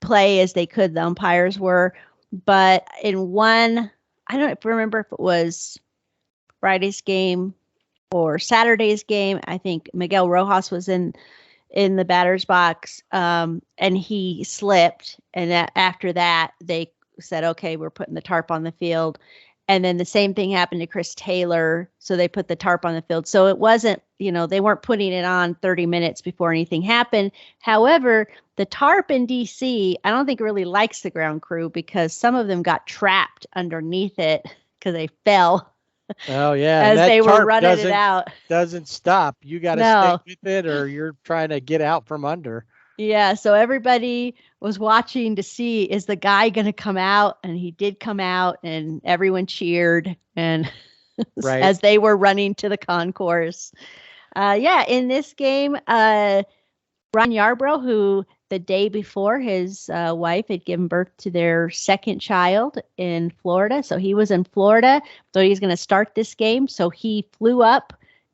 play as they could, the umpires were. But in one, I don't remember if it was Friday's game or Saturday's game, I think Miguel Rojas was in the batter's box, and he slipped. And after that, they said, okay, we're putting the tarp on the field. And then the same thing happened to Chris Taylor. So they put the tarp on the field. So it wasn't, they weren't putting it on 30 minutes before anything happened. However, the tarp in DC, I don't think really likes the ground crew because some of them got trapped underneath it because they fell. Oh yeah, as they were running it out. Doesn't stop. You got to stick with it, or you're trying to get out from under. Yeah, so everybody was watching to see, is the guy going to come out? And he did come out, and everyone cheered, and right. as they were running to the concourse. In this game, Ron Yarbrough, who the day before his wife had given birth to their second child in Florida. So he was in Florida. So he's going to start this game. So he flew up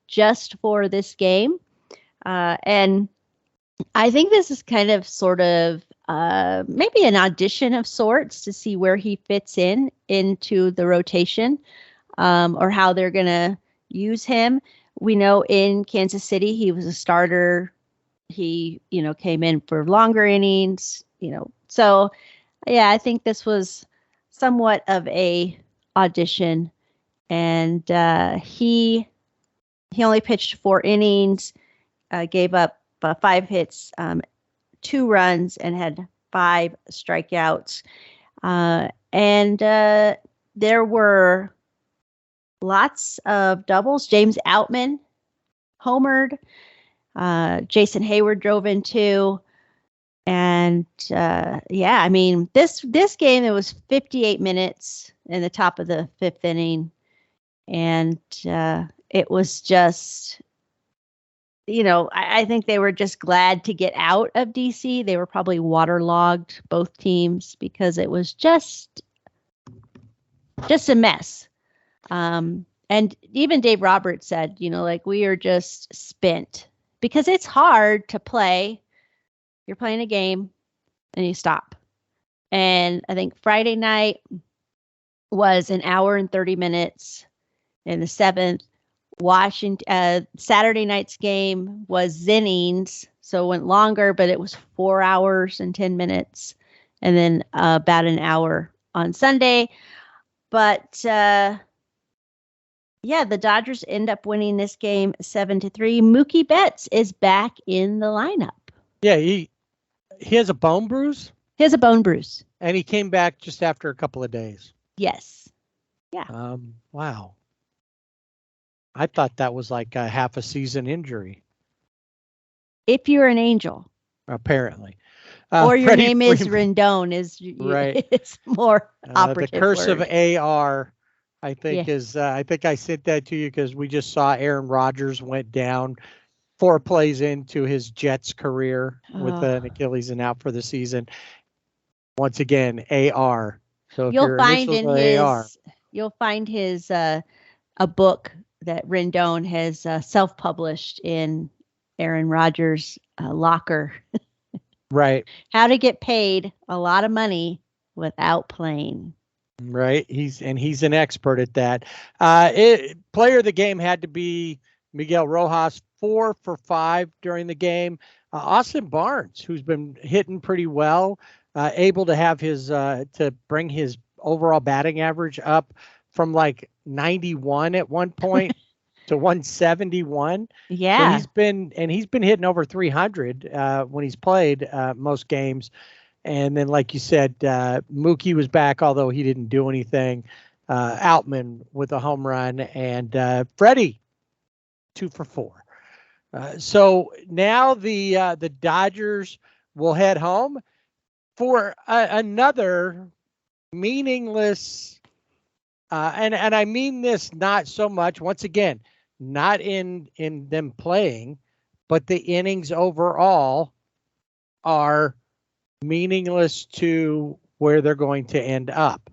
just for this game. And I think this is kind of sort of maybe an audition of sorts to see where he fits into the rotation or how they're going to use him. We know in Kansas City, he was a starter. He, came in for longer innings, So, yeah, I think this was somewhat of a audition. And he only pitched 4 innings, gave up 5 hits, 2 runs, and had 5 strikeouts. And there were lots of doubles. James Outman homered. Jason Hayward drove in 2. And I mean, this game, it was 58 minutes in the top of the 5th inning. And it was just, I think they were just glad to get out of DC. They were probably waterlogged, both teams, because it was just a mess. And even Dave Roberts said, we are just spent. Because it's hard to play. You're playing a game and you stop. And I think Friday night was an hour and 30 minutes in the 7th. Saturday night's game was innings, so it went longer, but it was 4 hours and 10 minutes. And then about an hour on Sunday. But the Dodgers end up winning this game 7-3. Mookie Betts is back in the lineup. Yeah, he has a bone bruise. He has a bone bruise. And he came back just after a couple of days. Yes. Yeah. Wow. I thought that was like a half a season injury. If you're an Angel. Apparently. Or your name is Rendon is right. It's more operative. The curse word. of AR. I think I think I sent that to you because we just saw Aaron Rodgers went down 4 plays into his Jets career with an Achilles and out for the season. Once again, AR. So if you'll find his a book that Rendon has self-published in Aaron Rodgers' locker. Right. How to get paid a lot of money without playing. Right. He's an expert at that. Player of the game had to be Miguel Rojas, 4 for 5 during the game. Austin Barnes, who's been hitting pretty well, able to have his to bring his overall batting average up from like 91 at one point to 171. Yeah. So he's been hitting over 300 when he's played most games. And then, like you said, Mookie was back, although he didn't do anything. Outman with a home run, and Freddie 2 for 4. So now the Dodgers will head home for another meaningless, and I mean this not so much, once again, not in them playing, but the innings overall are meaningless to where they're going to end up,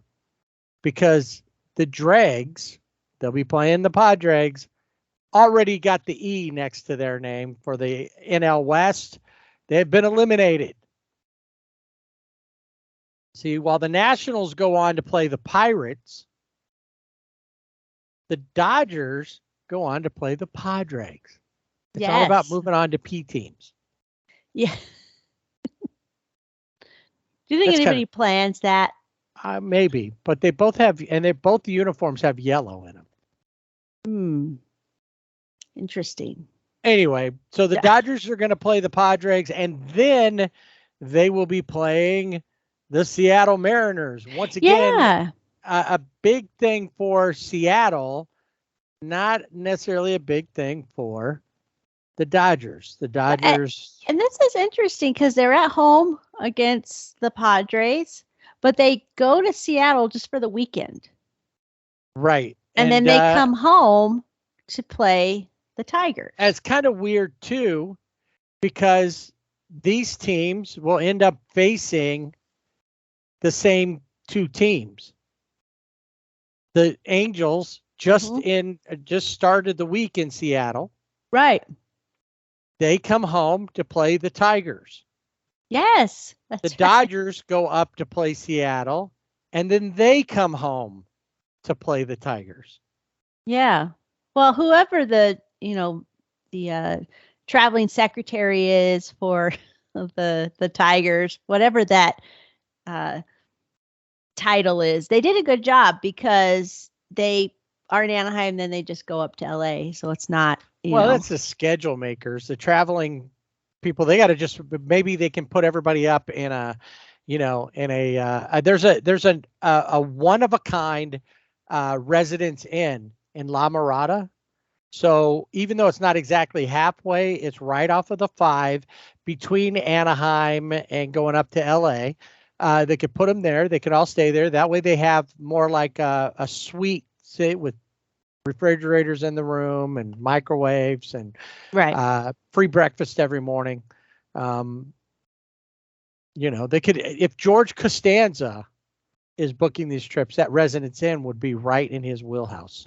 because the Dregs, they'll be playing the Padres, already got the E next to their name for the NL West. They've been eliminated. See, while the Nationals go on to play the Pirates, the Dodgers go on to play the Padres. It's all about moving on to P teams. Yeah. Do you think anybody plans that? Maybe, but they both have, and both the uniforms have yellow in them. Interesting. Anyway, so the Dodgers are going to play the Padres, and then they will be playing the Seattle Mariners. Once again, a big thing for Seattle, not necessarily a big thing for the Dodgers. The Dodgers. And this is interesting because they're at home against the Padres, but they go to Seattle just for the weekend. Right. And then they come home to play the Tigers. It's kind of weird, too, because these teams will end up facing the same two teams. The Angels just started the week in Seattle. Right. They come home to play the Tigers. Yes. The Dodgers go up to play Seattle, and then they come home to play the Tigers. Yeah. Well, whoever the traveling secretary is for the Tigers, whatever that title is, they did a good job, because they are in Anaheim, then they just go up to LA. So it's not, that's the schedule makers, the traveling people. They got to just, maybe they can put everybody up in a, there's a one of a kind Residence Inn in La Mirada. So even though it's not exactly halfway, it's right off of the 5 between Anaheim and going up to LA. They could put them there. They could all stay there. That way they have more like a suite, say, with refrigerators in the room and microwaves and free breakfast every morning. They could, if George Costanza is booking these trips, that Residence Inn would be right in his wheelhouse.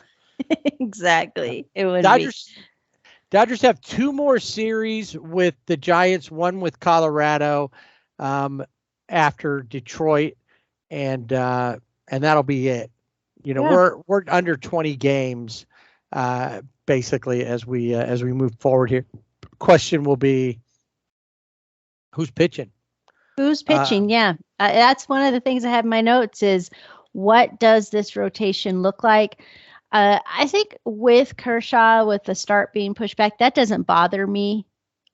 Exactly. It would Dodgers have 2 more series with the Giants, one with Colorado after Detroit, and that'll be it. We're under 20 games basically as we move forward here. Question will be, who's pitching? Who's pitching? That's one of the things I have in my notes is, what does this rotation look like? I think with Kershaw, with the start being pushed back, that doesn't bother me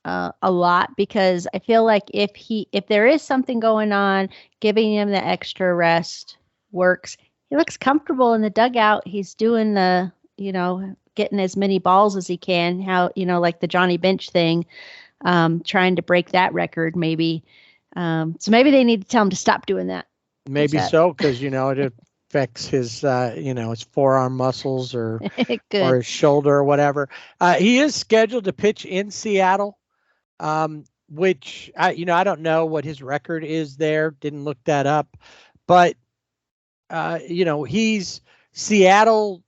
a lot, because I feel like if there is something going on, giving him the extra rest works. He looks comfortable in the dugout. He's doing the, getting as many balls as he can. Like the Johnny Bench thing, trying to break that record maybe. So maybe they need to tell him to stop doing that. Maybe so, because it affects his his forearm muscles or his shoulder or whatever. He is scheduled to pitch in Seattle, which I don't know what his record is there. Didn't look that up, but Seattle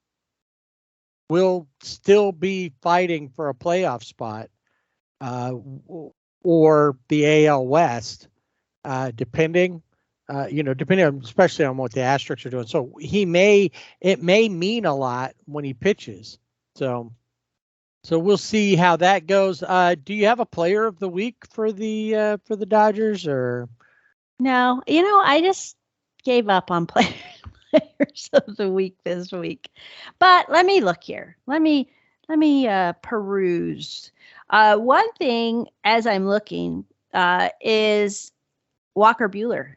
will still be fighting for a playoff spot, or the AL West, depending on, especially on what the Astros are doing. So it may mean a lot when he pitches. So we'll see how that goes. Do you have a player of the week for the Dodgers, or? No, I just gave up on players of the week this week. But let me look here. Let me peruse. One thing as I'm looking is Walker Buehler.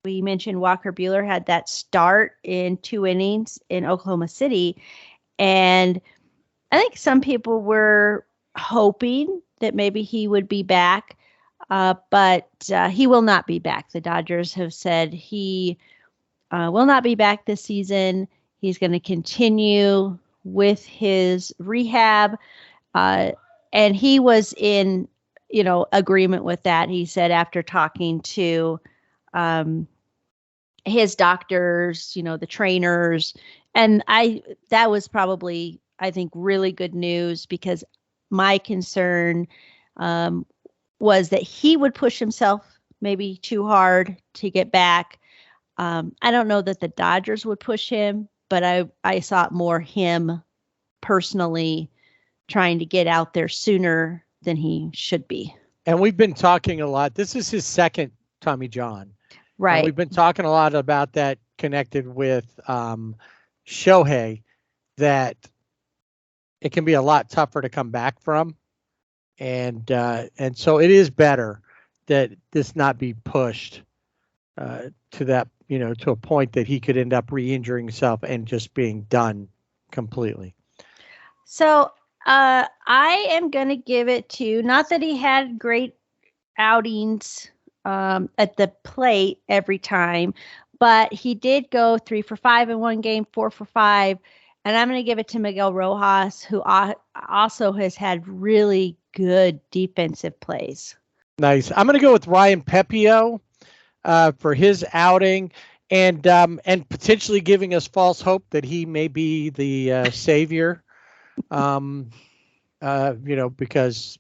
We mentioned Walker Buehler had that start in 2 innings in Oklahoma City. And I think some people were hoping that maybe he would be back, but he will not be back. The Dodgers have said he will not be back this season. He's going to continue with his rehab. And he was in, agreement with that. He said after talking to his doctors, the trainers, and that was probably, I think, really good news, because my concern was that he would push himself maybe too hard to get back. I don't know that the Dodgers would push him, but I saw it more him personally trying to get out there sooner than he should be. And we've been talking a lot. This is his second Tommy John. Right. And we've been talking a lot about that connected with Shohei, that it can be a lot tougher to come back from. And so it is better that this not be pushed to that, to a point that he could end up re-injuring himself and just being done completely. So I am going to give it to, not that he had great outings at the plate every time, but he did go 3 for 5 in one game, 4 for 5. And I'm going to give it to Miguel Rojas, who also has had really good defensive plays. Nice. I'm going to go with Ryan Pepio for his outing, and potentially giving us false hope that he may be the savior. Because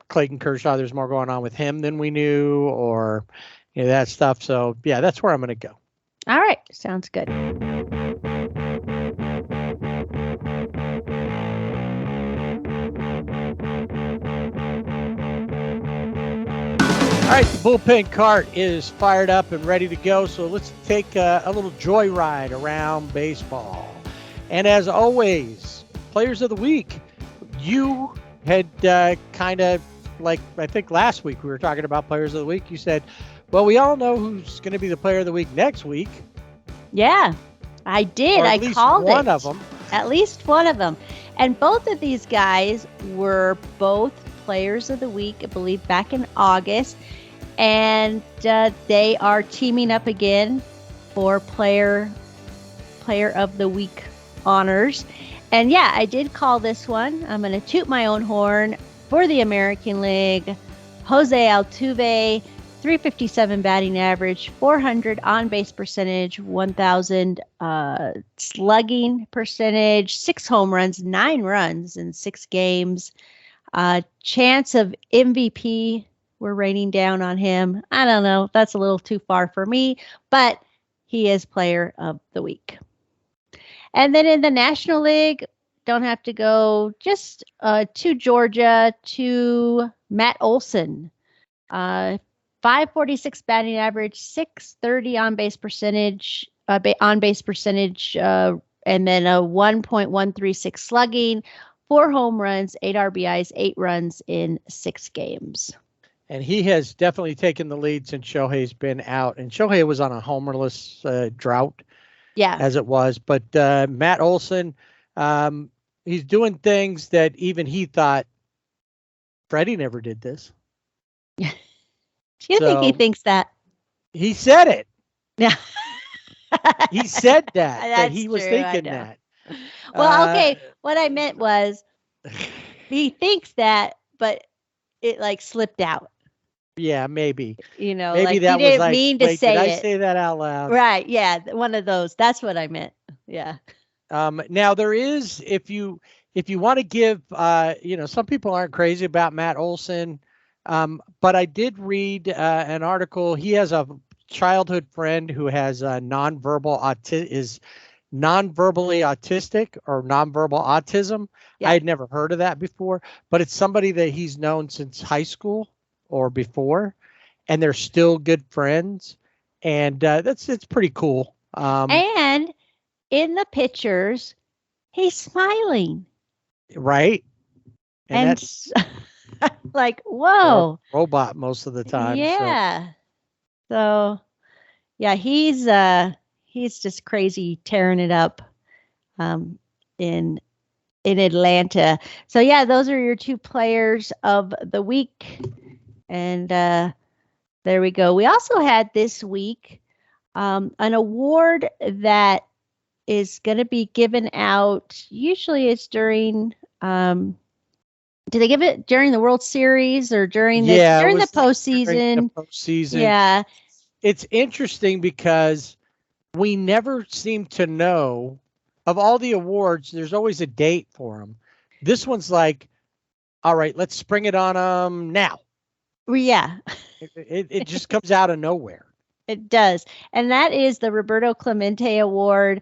Clayton Kershaw, there's more going on with him than we knew, or that stuff. So yeah, that's where I'm going to go. All right, sounds good. All right, the bullpen cart is fired up and ready to go. So let's take a little joyride around baseball. And as always, players of the week. You had kind of, like, I think last week we were talking about players of the week. You said, well, we all know who's going to be the player of the week next week. Yeah, I did. I called it. One of them. At least one of them. And both of these guys were both players of the week, I believe, back in August. And they are teaming up again for player of the week honors. And yeah, I did call this one. I'm going to toot my own horn for the American League. Jose Altuve, 357 batting average, 400 on-base percentage, 1,000 slugging percentage, 6 home runs, 9 runs in 6 games. Chance of MVP, we're raining down on him. I don't know. That's a little too far for me, but he is player of the week. And then in the National League, don't have to go just to Georgia, to Matt Olson. 546 batting average, 630 on-base percentage, and then a 1.136 slugging, 4 home runs, 8 RBIs, 8 runs in 6 games. And he has definitely taken the lead since Shohei's been out. And Shohei was on a homerless drought. Yeah. As it was. But Matt Olson, he's doing things that even he thought, Freddie never did this. Do you think he thinks that? He said it. Yeah. He said that he was true, thinking that. Well, okay. What I meant was he thinks that, but it like slipped out. Yeah, maybe. Maybe like, that he didn't mean to say did it. I say that out loud? Right. Yeah. One of those. That's what I meant. Yeah. Now there is, if you want to give, some people aren't crazy about Matt Olson, but I did read an article. He has a childhood friend who has is non-verbally autistic or nonverbal autism. Yeah. I had never heard of that before, but it's somebody that he's known since high school or before, and they're still good friends, and it's pretty cool. And in the pictures, he's smiling, right? And that's like, whoa, robot most of the time. Yeah. So yeah, he's just crazy tearing it up um, in Atlanta. So yeah, those are your two players of the week, and there we go. We also had this week an award that is going to be given out. Usually, it's during. Do they give it during the World Series or during the postseason? During the postseason. Yeah, it's interesting because we never seem to know of all the awards. There's always a date for them. This one's like, all right, let's spring it on them now. Yeah. It just comes out of nowhere. It does. And that is the Roberto Clemente Award.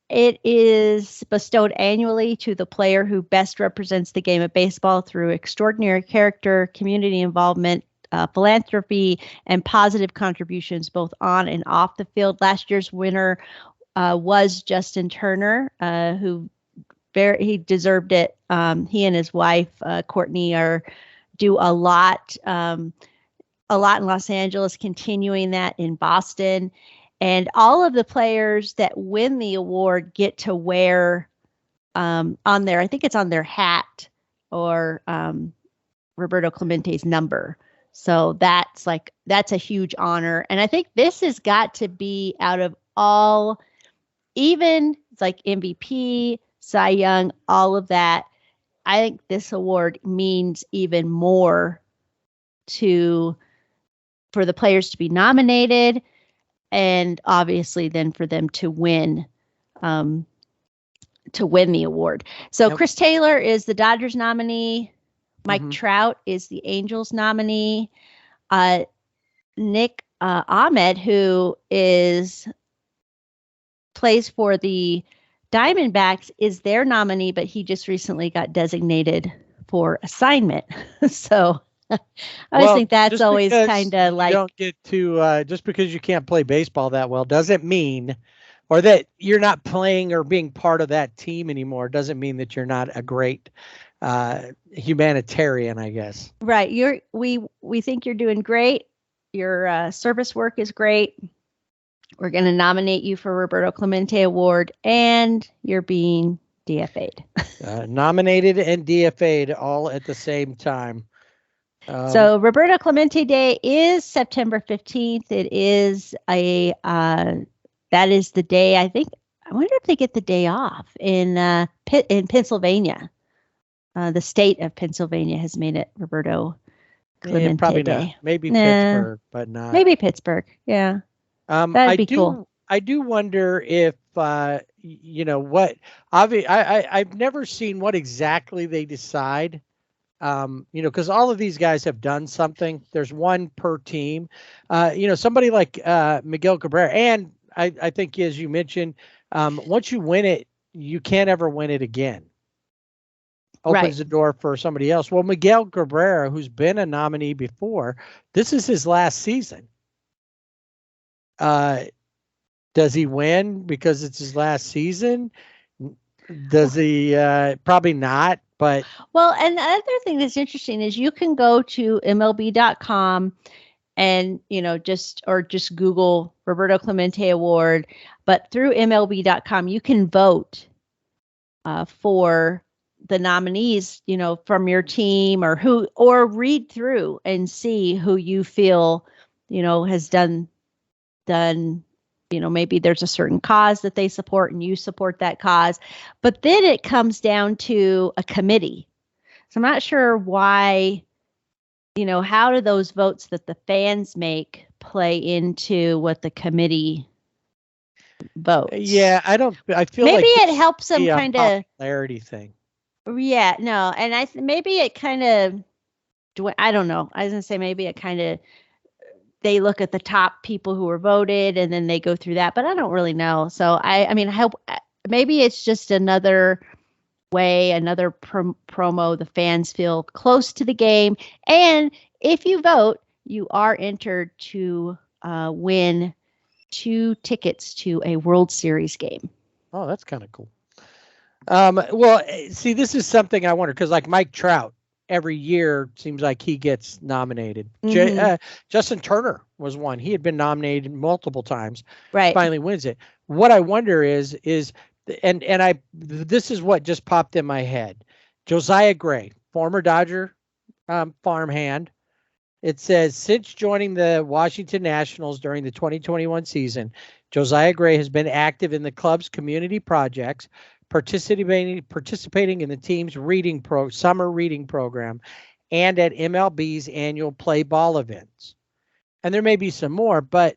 It is bestowed annually to the player who best represents the game of baseball through extraordinary character, community involvement, philanthropy, and positive contributions both on and off the field. Last year's winner was Justin Turner, who he deserved it. He and his wife, Courtney, do a lot in Los Angeles, continuing that in Boston. And all of the players that win the award get to wear on their, I think it's on their hat or Roberto Clemente's number. So that's a huge honor. And I think this has got to be out of all, even like MVP, Cy Young, all of that. I think this award means even more for the players to be nominated, and obviously then for them to win the award. So yep. Chris Taylor is the Dodgers nominee. Mike Trout is the Angels nominee. Nick Ahmed, who plays for the Diamondbacks, is their nominee, but he just recently got designated for assignment. So I always think that's always kind of like, you don't get to just because you can't play baseball that well doesn't mean, or that you're not playing or being part of that team anymore, doesn't mean that you're not a great humanitarian, I guess. Right. We think you're doing great. Your service work is great. We're going to nominate you for Roberto Clemente Award, and you're being DFA'd. Nominated and DFA'd all at the same time. So Roberto Clemente Day is September 15th. It is that is the day, I wonder if they get the day off in Pennsylvania. The state of Pennsylvania has made it Roberto Clemente probably Day. Not. Maybe Pittsburgh, but not. Maybe Pittsburgh. Yeah. That'd be cool. I do wonder if, what, I've never seen what exactly they decide. Because all of these guys have done something. There's one per team. Somebody like Miguel Cabrera, and I think, as you mentioned, once you win it, you can't ever win it again. Opens the door for somebody else. Well, Miguel Cabrera, who's been a nominee before, this is his last season. Does he win because it's his last season? Does he? Probably not. But well, and the other thing that's interesting is you can go to MLB.com and just Google Roberto Clemente Award, but through MLB.com you can vote for the nominees, from your team or read through and see who you feel has done. Maybe there's a certain cause that they support and you support that cause, but then it comes down to a committee. So I'm not sure why, how do those votes that the fans make play into what the committee votes? Yeah, I feel maybe like it helps them kind of popularity thing. Yeah, no. And maybe it kind of, I don't know. I was going to say, maybe it kind of, they look at the top people who were voted and then they go through that, but I don't really know. So I hope maybe it's just another way, another promo. The fans feel close to the game. And if you vote, you are entered to win 2 tickets to a World Series game. Oh, that's kind of cool. Well, see, this is something I wonder, because like Mike Trout, every year seems like he gets nominated. Justin Turner was one. He had been nominated multiple times. Right. Finally wins it. What I wonder is this is what just popped in my head. Josiah Gray, former Dodger farmhand. It says, since joining the Washington Nationals during the 2021 season, Josiah Gray has been active in the club's community projects, participating in the team's summer reading program, and at MLB's annual play ball events. And there may be some more, but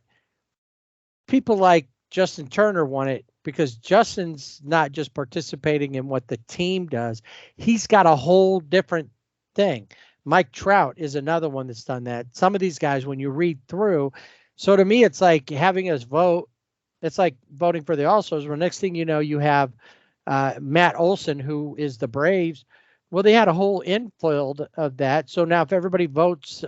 people like Justin Turner won it because Justin's not just participating in what the team does. He's got a whole different thing. Mike Trout is another one that's done that. Some of these guys, when you read through, so to me, it's like having us vote. It's like voting for the All-Stars. Well, next thing you know, you have Matt Olson, who is the Braves. Well, they had a whole infield of that. So now if everybody votes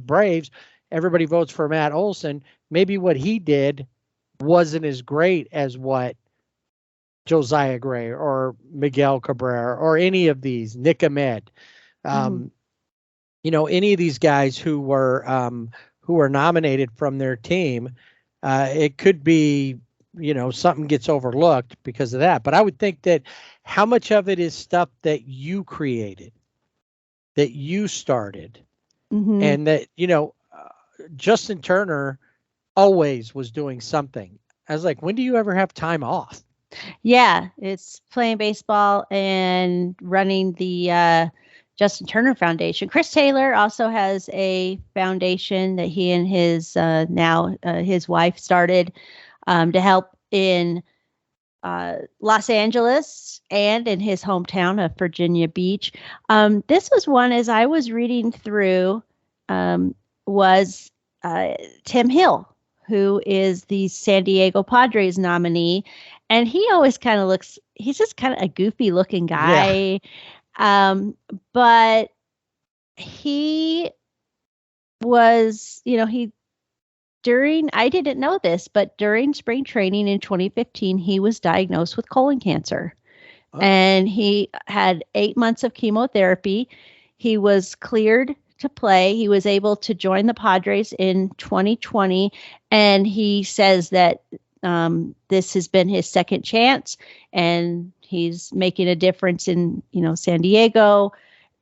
Braves, everybody votes for Matt Olson. Maybe what he did wasn't as great as what Josiah Gray or Miguel Cabrera or any of these, Nick Ahmed. Any of these guys who were nominated from their team, it could be, something gets overlooked because of that. But I would think that how much of it is stuff that you created, that you started, and that, Justin Turner always was doing something. I was like, when do you ever have time off? Yeah, it's playing baseball and running the Justin Turner Foundation. Chris Taylor also has a foundation that he and his his wife started to help in Los Angeles and in his hometown of Virginia Beach. This was one, as I was reading through, was Tim Hill, who is the San Diego Padres nominee. And he always kind of he's just kind of a goofy looking guy. Yeah. But he was, I didn't know this, but during spring training in 2015, he was diagnosed with colon cancer. Oh. And he had 8 months of chemotherapy. He was cleared to play. He was able to join the Padres in 2020. And he says that this has been his second chance, and he's making a difference in, San Diego,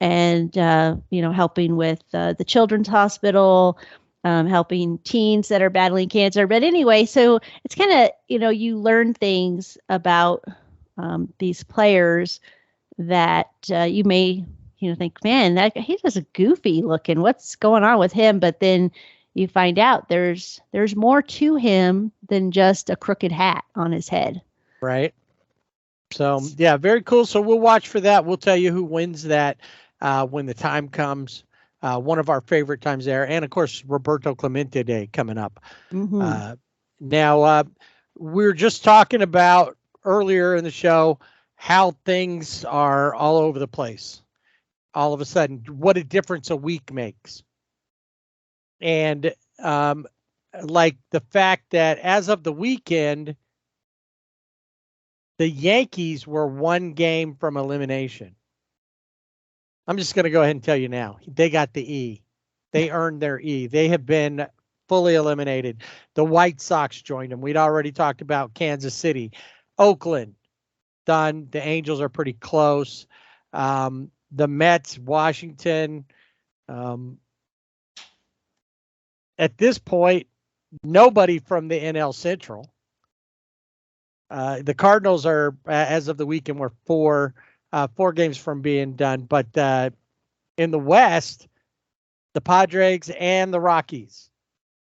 and, helping with the Children's Hospital, helping teens that are battling cancer. But anyway, so it's kind of, you learn things about these players that you may, think, man, that he's just goofy looking. What's going on with him? But then you find out there's more to him than just a crooked hat on his head. Right. So, yeah, very cool. So we'll watch for that. We'll tell you who wins that when the time comes. One of our favorite times there. And, of course, Roberto Clemente Day coming up. Now, we're just talking about earlier in the show how things are all over the place. All of a sudden, what a difference a week makes. And like the fact that as of the weekend, the Yankees were one game from elimination. I'm just going to go ahead and tell you now. They got the E. They earned their E. They have been fully eliminated. The White Sox joined them. We'd already talked about Kansas City. Oakland, done. The Angels are pretty close. The Mets, Washington. At this point, nobody from the NL Central. The Cardinals are, as of the weekend, were four games from being done. But in the West, the Padres and the Rockies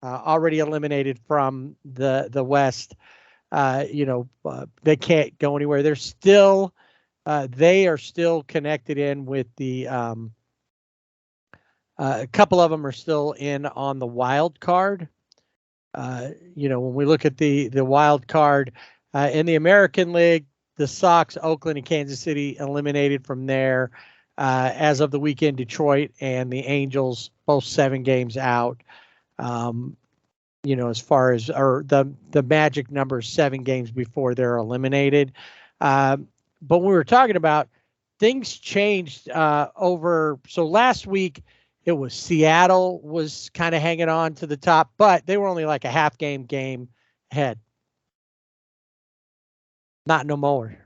already eliminated from the West. They can't go anywhere. They're still, they are still connected in with the. A couple of them are still in on the wild card. When we look at the wild card in the American League, the Sox, Oakland, and Kansas City eliminated from there. As of the weekend, Detroit and the Angels both 7 games out. As far as the magic number is 7 games before they're eliminated. But we were talking about things changed over. So last week it was Seattle was kind of hanging on to the top, but they were only like a half game ahead. Not no more.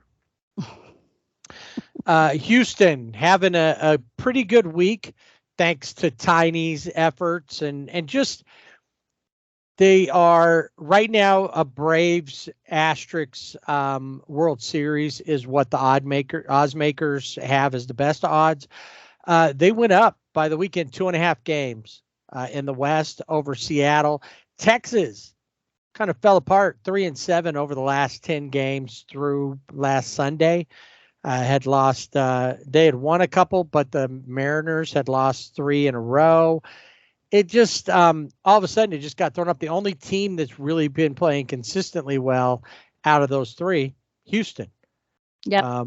Houston having a pretty good week thanks to Tiny's efforts and just they are right now a Braves Asterix World Series is what the odds makers have as the best odds. They went up by the weekend 2.5 games in the West over Seattle. Texas kind of fell apart 3-7 over the last 10 games through last Sunday. Had lost, they had won a couple, but the Mariners had lost 3 in a row. It just, all of a sudden, it just got thrown up. The only team that's really been playing consistently well out of those 3, Houston. Yeah.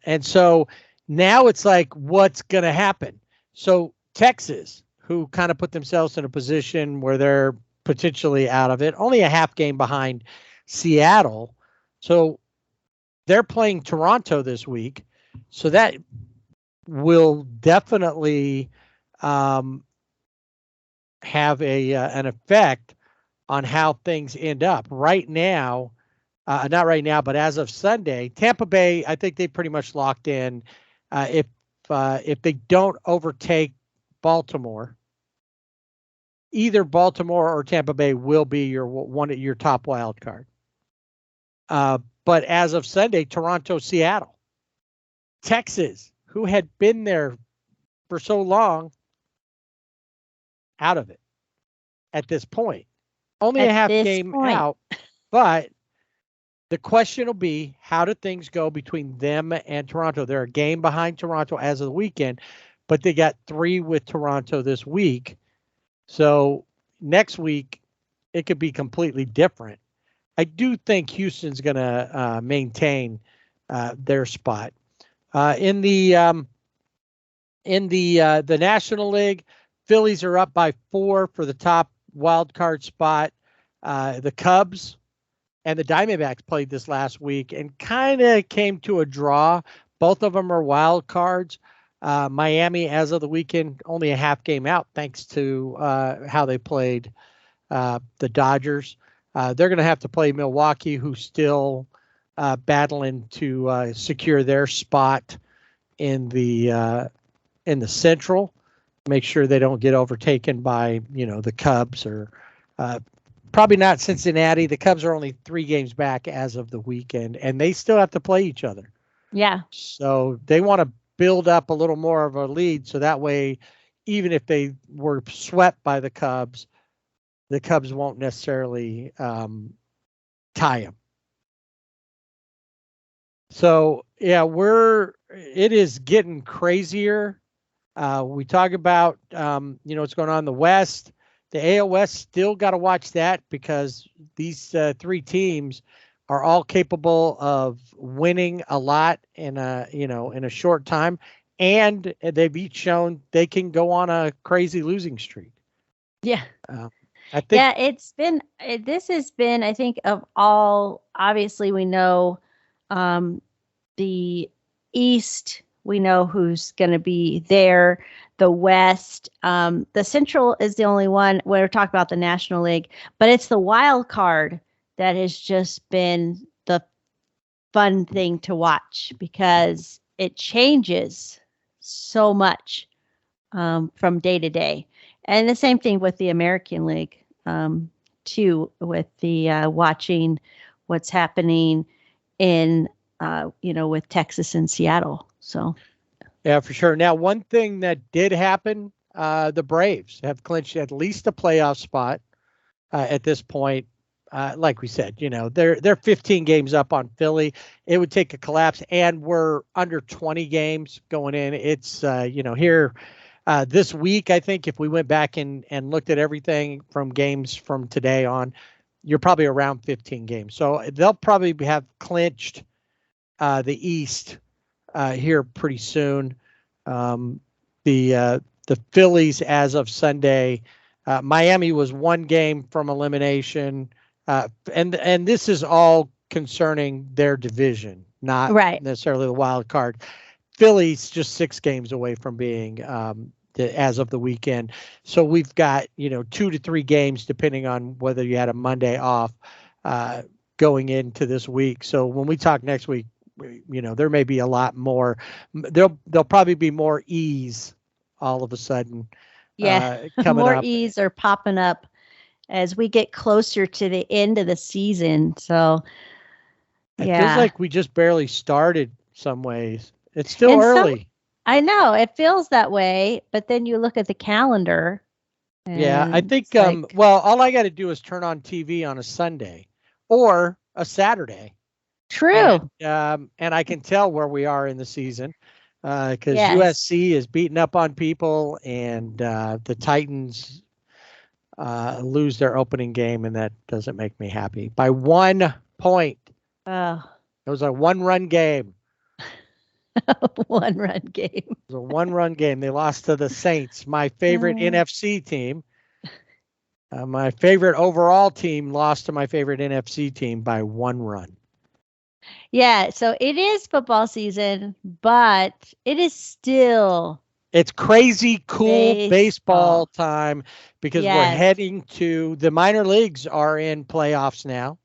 And so now it's like, what's going to happen? So Texas, who kind of put themselves in a position where they're potentially out of it, only a half game behind Seattle. So they're playing Toronto this week. So that will definitely have an effect on how things end up. Right now, not right now, but as of Sunday, Tampa Bay, I think they pretty much locked in. If they don't overtake Baltimore, either Baltimore or Tampa Bay will be your top wild card. But as of Sunday, Toronto, Seattle, Texas, who had been there for so long, out of it at this point. Only a half game out, but the question will be, how do things go between them and Toronto? They're a game behind Toronto as of the weekend, but they got 3 with Toronto this week. So next week, it could be completely different. I do think Houston's going to maintain their spot in the National League. Phillies are up by 4 for the top wild card spot. The Cubs and the Diamondbacks played this last week and kind of came to a draw. Both of them are wild cards. Miami, as of the weekend, only a half game out thanks to how they played the Dodgers. They're going to have to play Milwaukee, who's still battling to secure their spot in the Central. Make sure they don't get overtaken by the Cubs or probably not Cincinnati. The Cubs are only 3 games back as of the weekend, and they still have to play each other. Yeah. So they want to build up a little more of a lead, so that way, even if they were swept by the Cubs won't necessarily tie them. So yeah, it is getting crazier. We talk about what's going on in the West. The AL West still got to watch that because these 3 teams are all capable of winning a lot in a short time, and they've each shown they can go on a crazy losing streak. Yeah. I think, this has been, I think, of all, obviously we know the East, we know who's going to be there. The West, the Central is the only one where we're talking about the National League, but it's the wild card that has just been the fun thing to watch because it changes so much from day to day. And the same thing with the American League, too, with the watching what's happening in, with Texas and Seattle. So, yeah, for sure. Now, one thing that did happen, the Braves have clinched at least a playoff spot at this point. Like we said, they're 15 games up on Philly. It would take a collapse, and we're under 20 games going in. It's here. This week, I think if we went back and looked at everything from games from today on, you're probably around 15 games. So they'll probably have clinched the East here pretty soon. The Phillies, as of Sunday, Miami was 1 game from elimination, and this is all concerning their division. not Right. necessarily the wild card. Philly's just 6 games away from being as of the weekend. So we've got, 2 to 3 games, depending on whether you had a Monday off going into this week. So when we talk next week, there may be a lot more. There'll probably be more ease all of a sudden. Yeah, coming more up. E's are popping up as we get closer to the end of the season. So, It feels like we just barely started some ways. It's still And early. I know it feels that way, but then you look at the calendar. Yeah, I think, well, all I got to do is turn on TV on a Sunday or a Saturday. True. And I can tell where we are in the season because Yes. USC is beating up on people, and the Titans lose their opening game, and that doesn't make me happy. By 1 point. Oh, It was a 1-run game. 1-run game. It was a 1-run game. They lost to the Saints, my favorite NFC team. My favorite overall team lost to my favorite NFC team by 1 run. Yeah, so it is football season, but it is still. It's crazy cool baseball time because we're heading to the minor leagues are in playoffs now.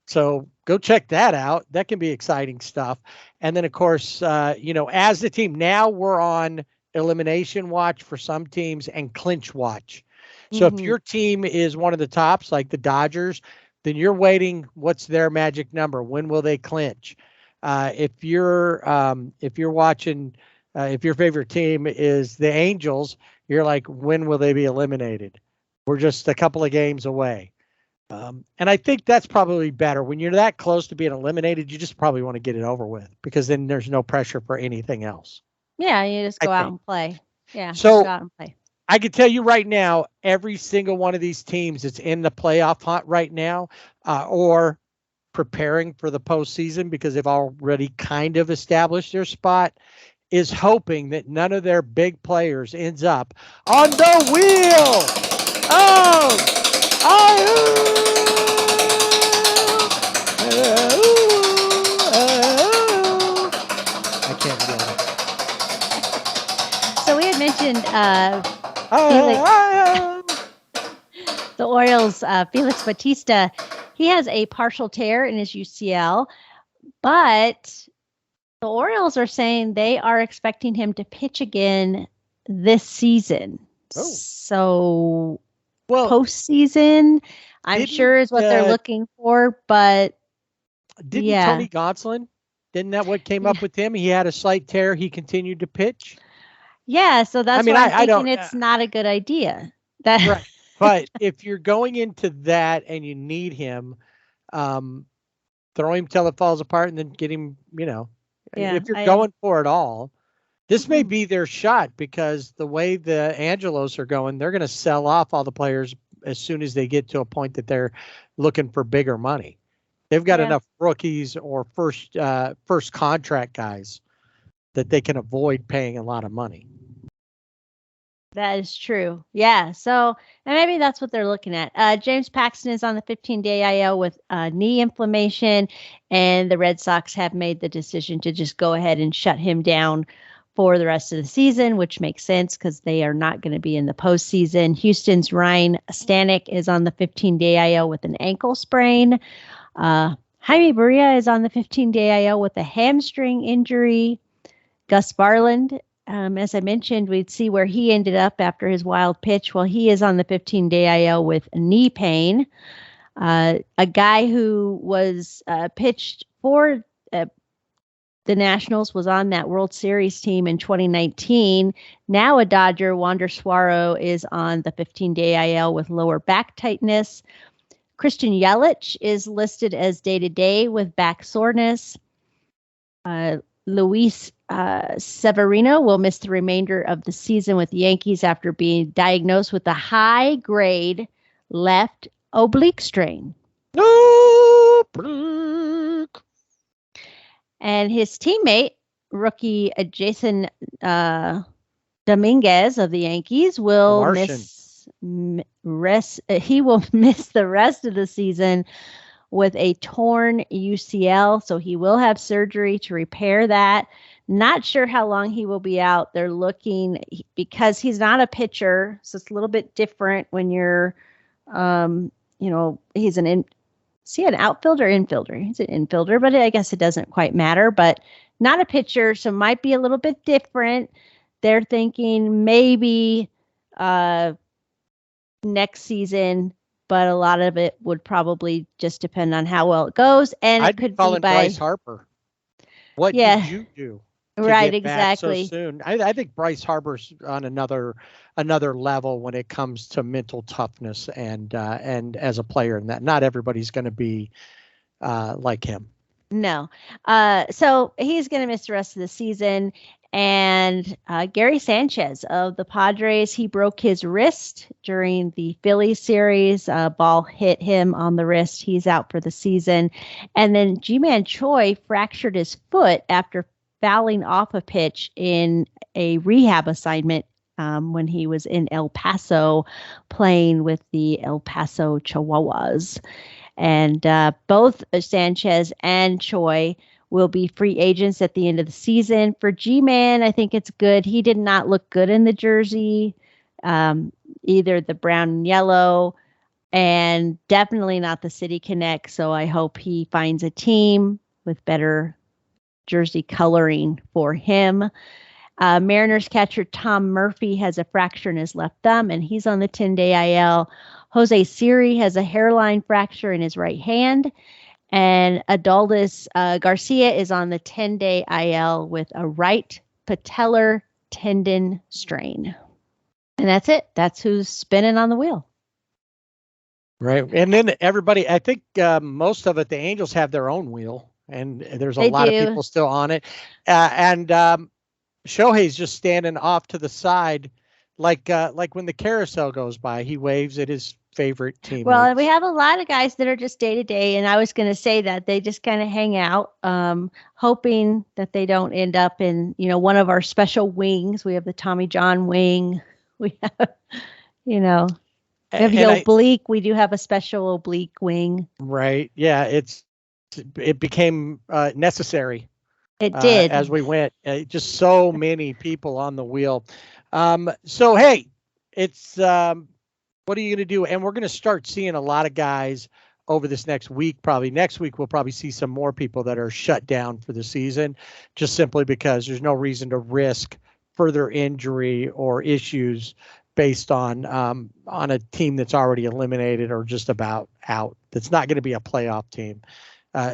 So go check that out. That can be exciting stuff. And then, of course, as the team, now we're on elimination watch for some teams and clinch watch. So if your team is one of the tops, like the Dodgers, then you're waiting. What's their magic number? When will they clinch? If you're watching, if your favorite team is the Angels, you're like, when will they be eliminated? We're just a couple of games away. And I think that's probably better. When you're that close to being eliminated, you just probably want to get it over with because then there's no pressure for anything else. Yeah, you just go out and play. Yeah, so go out and play. I can tell you right now, every single one of these teams that's in the playoff hunt right now or preparing for the postseason because they've already kind of established their spot is hoping that none of their big players ends up on the wheel. I can't do it. So we had mentioned the Orioles, Felix Bautista. He has a partial tear in his UCL, but the Orioles are saying they are expecting him to pitch again this season. Oh. So postseason, I'm sure is what they're looking for, but didn't Tony Gonsolin, didn't that what came up with him? He had a slight tear. He continued to pitch. Yeah, so that's why I'm thinking it's not a good idea. Right. But if you're going into that and you need him, throw him till it falls apart and then get him, if you're going for it all, this may be their shot because the way the Angelos are going, they're going to sell off all the players as soon as they get to a point that they're looking for bigger money. They've got enough rookies or first contract guys that they can avoid paying a lot of money. That is true. Yeah. So, and maybe that's what they're looking at. James Paxton is on the 15-day IL with knee inflammation, and the Red Sox have made the decision to just go ahead and shut him down for the rest of the season, which makes sense because they are not going to be in the postseason. Houston's Ryan Stanek is on the 15-day IL with an ankle sprain. Jaime Barria is on the 15-day IL with a hamstring injury. Gus Varland, as I mentioned, we'd see where he ended up after his wild pitch. Well, he is on the 15-day IL with knee pain. A guy who was pitched for the Nationals was on that World Series team in 2019. Now a Dodger, Wander Suaro, is on the 15-day IL with lower back tightness. Christian Yelich is listed as day-to-day with back soreness. Luis Severino will miss the remainder of the season with the Yankees after being diagnosed with a high-grade left oblique strain. And his teammate, rookie Jason Dominguez of the Yankees, will miss the rest of the season with a torn UCL, so he will have surgery to repair that. Not sure how long he will be out. They're looking, because he's not a pitcher, so it's a little bit different when you're, he's is he an outfielder or infielder? He's an infielder, but I guess it doesn't quite matter. But not a pitcher, so might be a little bit different. They're thinking maybe next season, but a lot of it would probably just depend on how well it goes. And I'd it could be be by Bryce Harper. What did you do? Right, get back exactly. so soon. I think Bryce Harper's on another level when it comes to mental toughness and as a player, and that not everybody's going to be like him. No. So he's going to miss the rest of the season. And Gary Sanchez of the Padres, he broke his wrist during the Phillies series. A ball hit him on the wrist. He's out for the season. And then Ji-Man Choi fractured his foot after fouling off a pitch in a rehab assignment when he was in El Paso playing with the El Paso Chihuahuas. And both Sanchez and Choi will be free agents at the end of the season. For G-Man, I think it's good. He did not look good in the jersey, either the brown and yellow, and definitely not the City Connect. So I hope he finds a team with better jersey coloring for him. Mariners catcher Tom Murphy has a fracture in his left thumb, and he's on the 10-day IL. Jose Siri has a hairline fracture in his right hand, and Adolis Garcia is on the 10-day IL with a right patellar tendon strain. And that's it. That's who's spinning on the wheel. Right. And then everybody, I think most of it, the Angels have their own wheel, and there's a lot of people still on it. And Shohei's just standing off to the side, like when the carousel goes by, he waves at his favorite team. Well, we have a lot of guys that are just day to day, and I was going to say that they just kind of hang out, hoping that they don't end up in, one of our special wings. We have the Tommy John wing. We have, we have the oblique. We do have a special oblique wing. Right. Yeah. It became necessary. It did. As we went, just so many people on the wheel. So, hey, it's what are you going to do? And we're going to start seeing a lot of guys over this next week. Probably next week, we'll probably see some more people that are shut down for the season, just simply because there's no reason to risk further injury or issues based on a team that's already eliminated or just about out. That's not going to be a playoff team.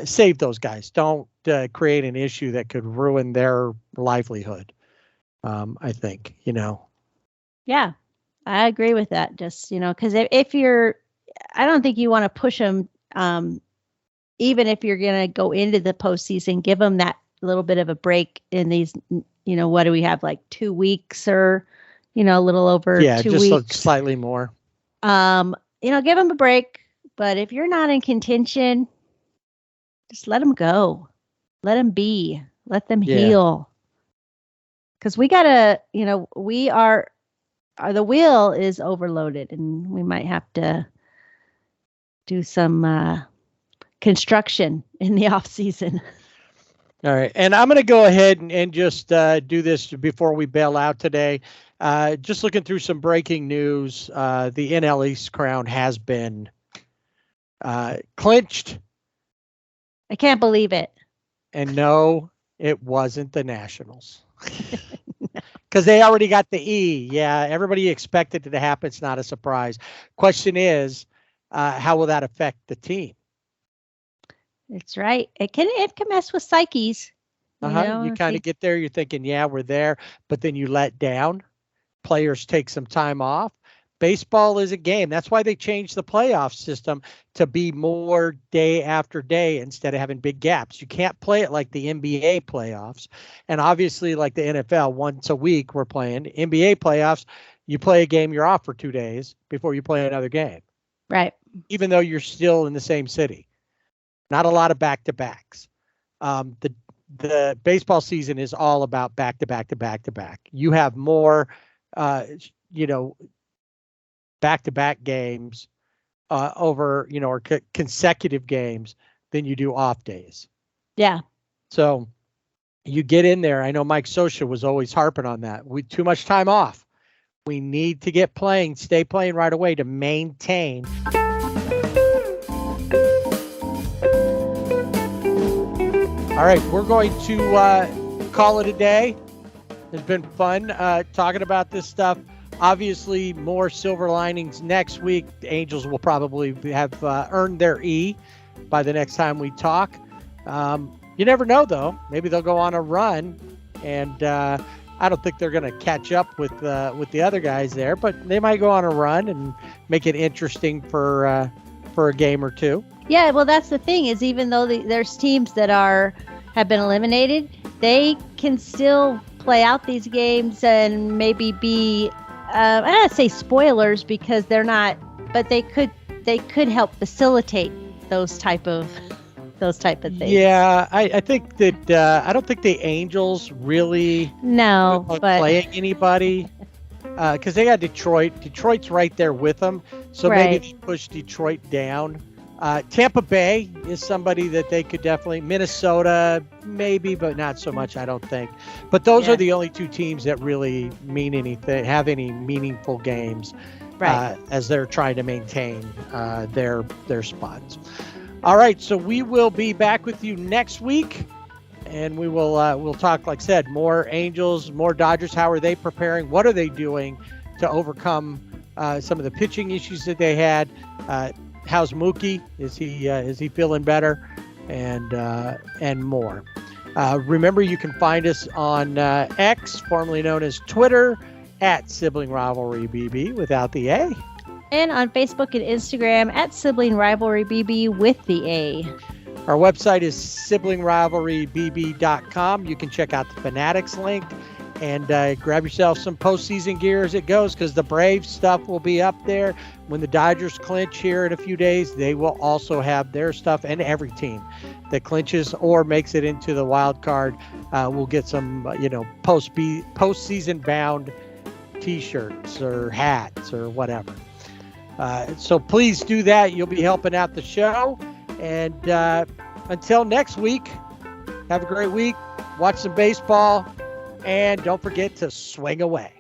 Save those guys. Don't create an issue that could ruin their livelihood. I think, Yeah, I agree with that. Just, because if you're, I don't think you want to push them, even if you're going to go into the postseason, give them that little bit of a break in these, what do we have, like 2 weeks or, a little over 2 weeks. Yeah, just slightly more. Give them a break. But if you're not in contention, just let them go. Let them be. Let them heal. Because we got to, we are, the wheel is overloaded, and we might have to do some construction in the off season. All right. And I'm going to go ahead and just do this before we bail out today. Just looking through some breaking news. The NL East crown has been clinched. I can't believe it. And no, it wasn't the Nationals. Because they already got the E. Yeah, everybody expected it to happen. It's not a surprise. Question is, how will that affect the team? That's right. It can mess with psyches. You kind of get there. You're thinking, yeah, we're there. But then you let down. Players take some time off. Baseball is a game. That's why they changed the playoff system to be more day after day instead of having big gaps. You can't play it like the NBA playoffs. And obviously, like the NFL, once a week we're playing. NBA playoffs, you play a game, you're off for 2 days before you play another game. Right. Even though you're still in the same city. Not a lot of back-to-backs. The baseball season is all about back-to-back. You have more, back-to-back games over, or consecutive games than you do off days. Yeah. So you get in there. I know Mike Scioscia was always harping on that. We too much time off. We need to get playing, stay playing right away to maintain. All right, we're going to call it a day. It's been fun talking about this stuff. Obviously, more silver linings next week. The Angels will probably have earned their E by the next time we talk. You never know, though. Maybe they'll go on a run, and I don't think they're going to catch up with the other guys there, but they might go on a run and make it interesting for a game or two. Yeah, well, that's the thing is even though there's teams that have been eliminated, they can still play out these games and maybe be I don't want to say spoilers because they're not, but they could help facilitate those type of things. Yeah, I think that I don't think the Angels really are playing anybody because they got Detroit. Detroit's right there with them, so maybe they push Detroit down. Tampa Bay is somebody that they could definitely. Minnesota, maybe, but not so much, I don't think. But those are the only two teams that really mean anything, have any meaningful games, as they're trying to maintain their spots. All right, so we will be back with you next week, and we will we'll talk, like I said, more Angels, more Dodgers. How are they preparing? What are they doing to overcome some of the pitching issues that they had? How's Mookie? Is he feeling better? And more. Remember, you can find us on X, formerly known as Twitter, at Sibling Rivalry BB without the A. And on Facebook and Instagram at Sibling Rivalry BB with the A. Our website is siblingrivalrybb.com. You can check out the Fanatics link and grab yourself some postseason gear as it goes, because the Braves stuff will be up there. When the Dodgers clinch here in a few days, they will also have their stuff, and every team that clinches or makes it into the wild card will get some, postseason bound T-shirts or hats or whatever. So please do that. You'll be helping out the show. And until next week, have a great week. Watch some baseball. And don't forget to swing away.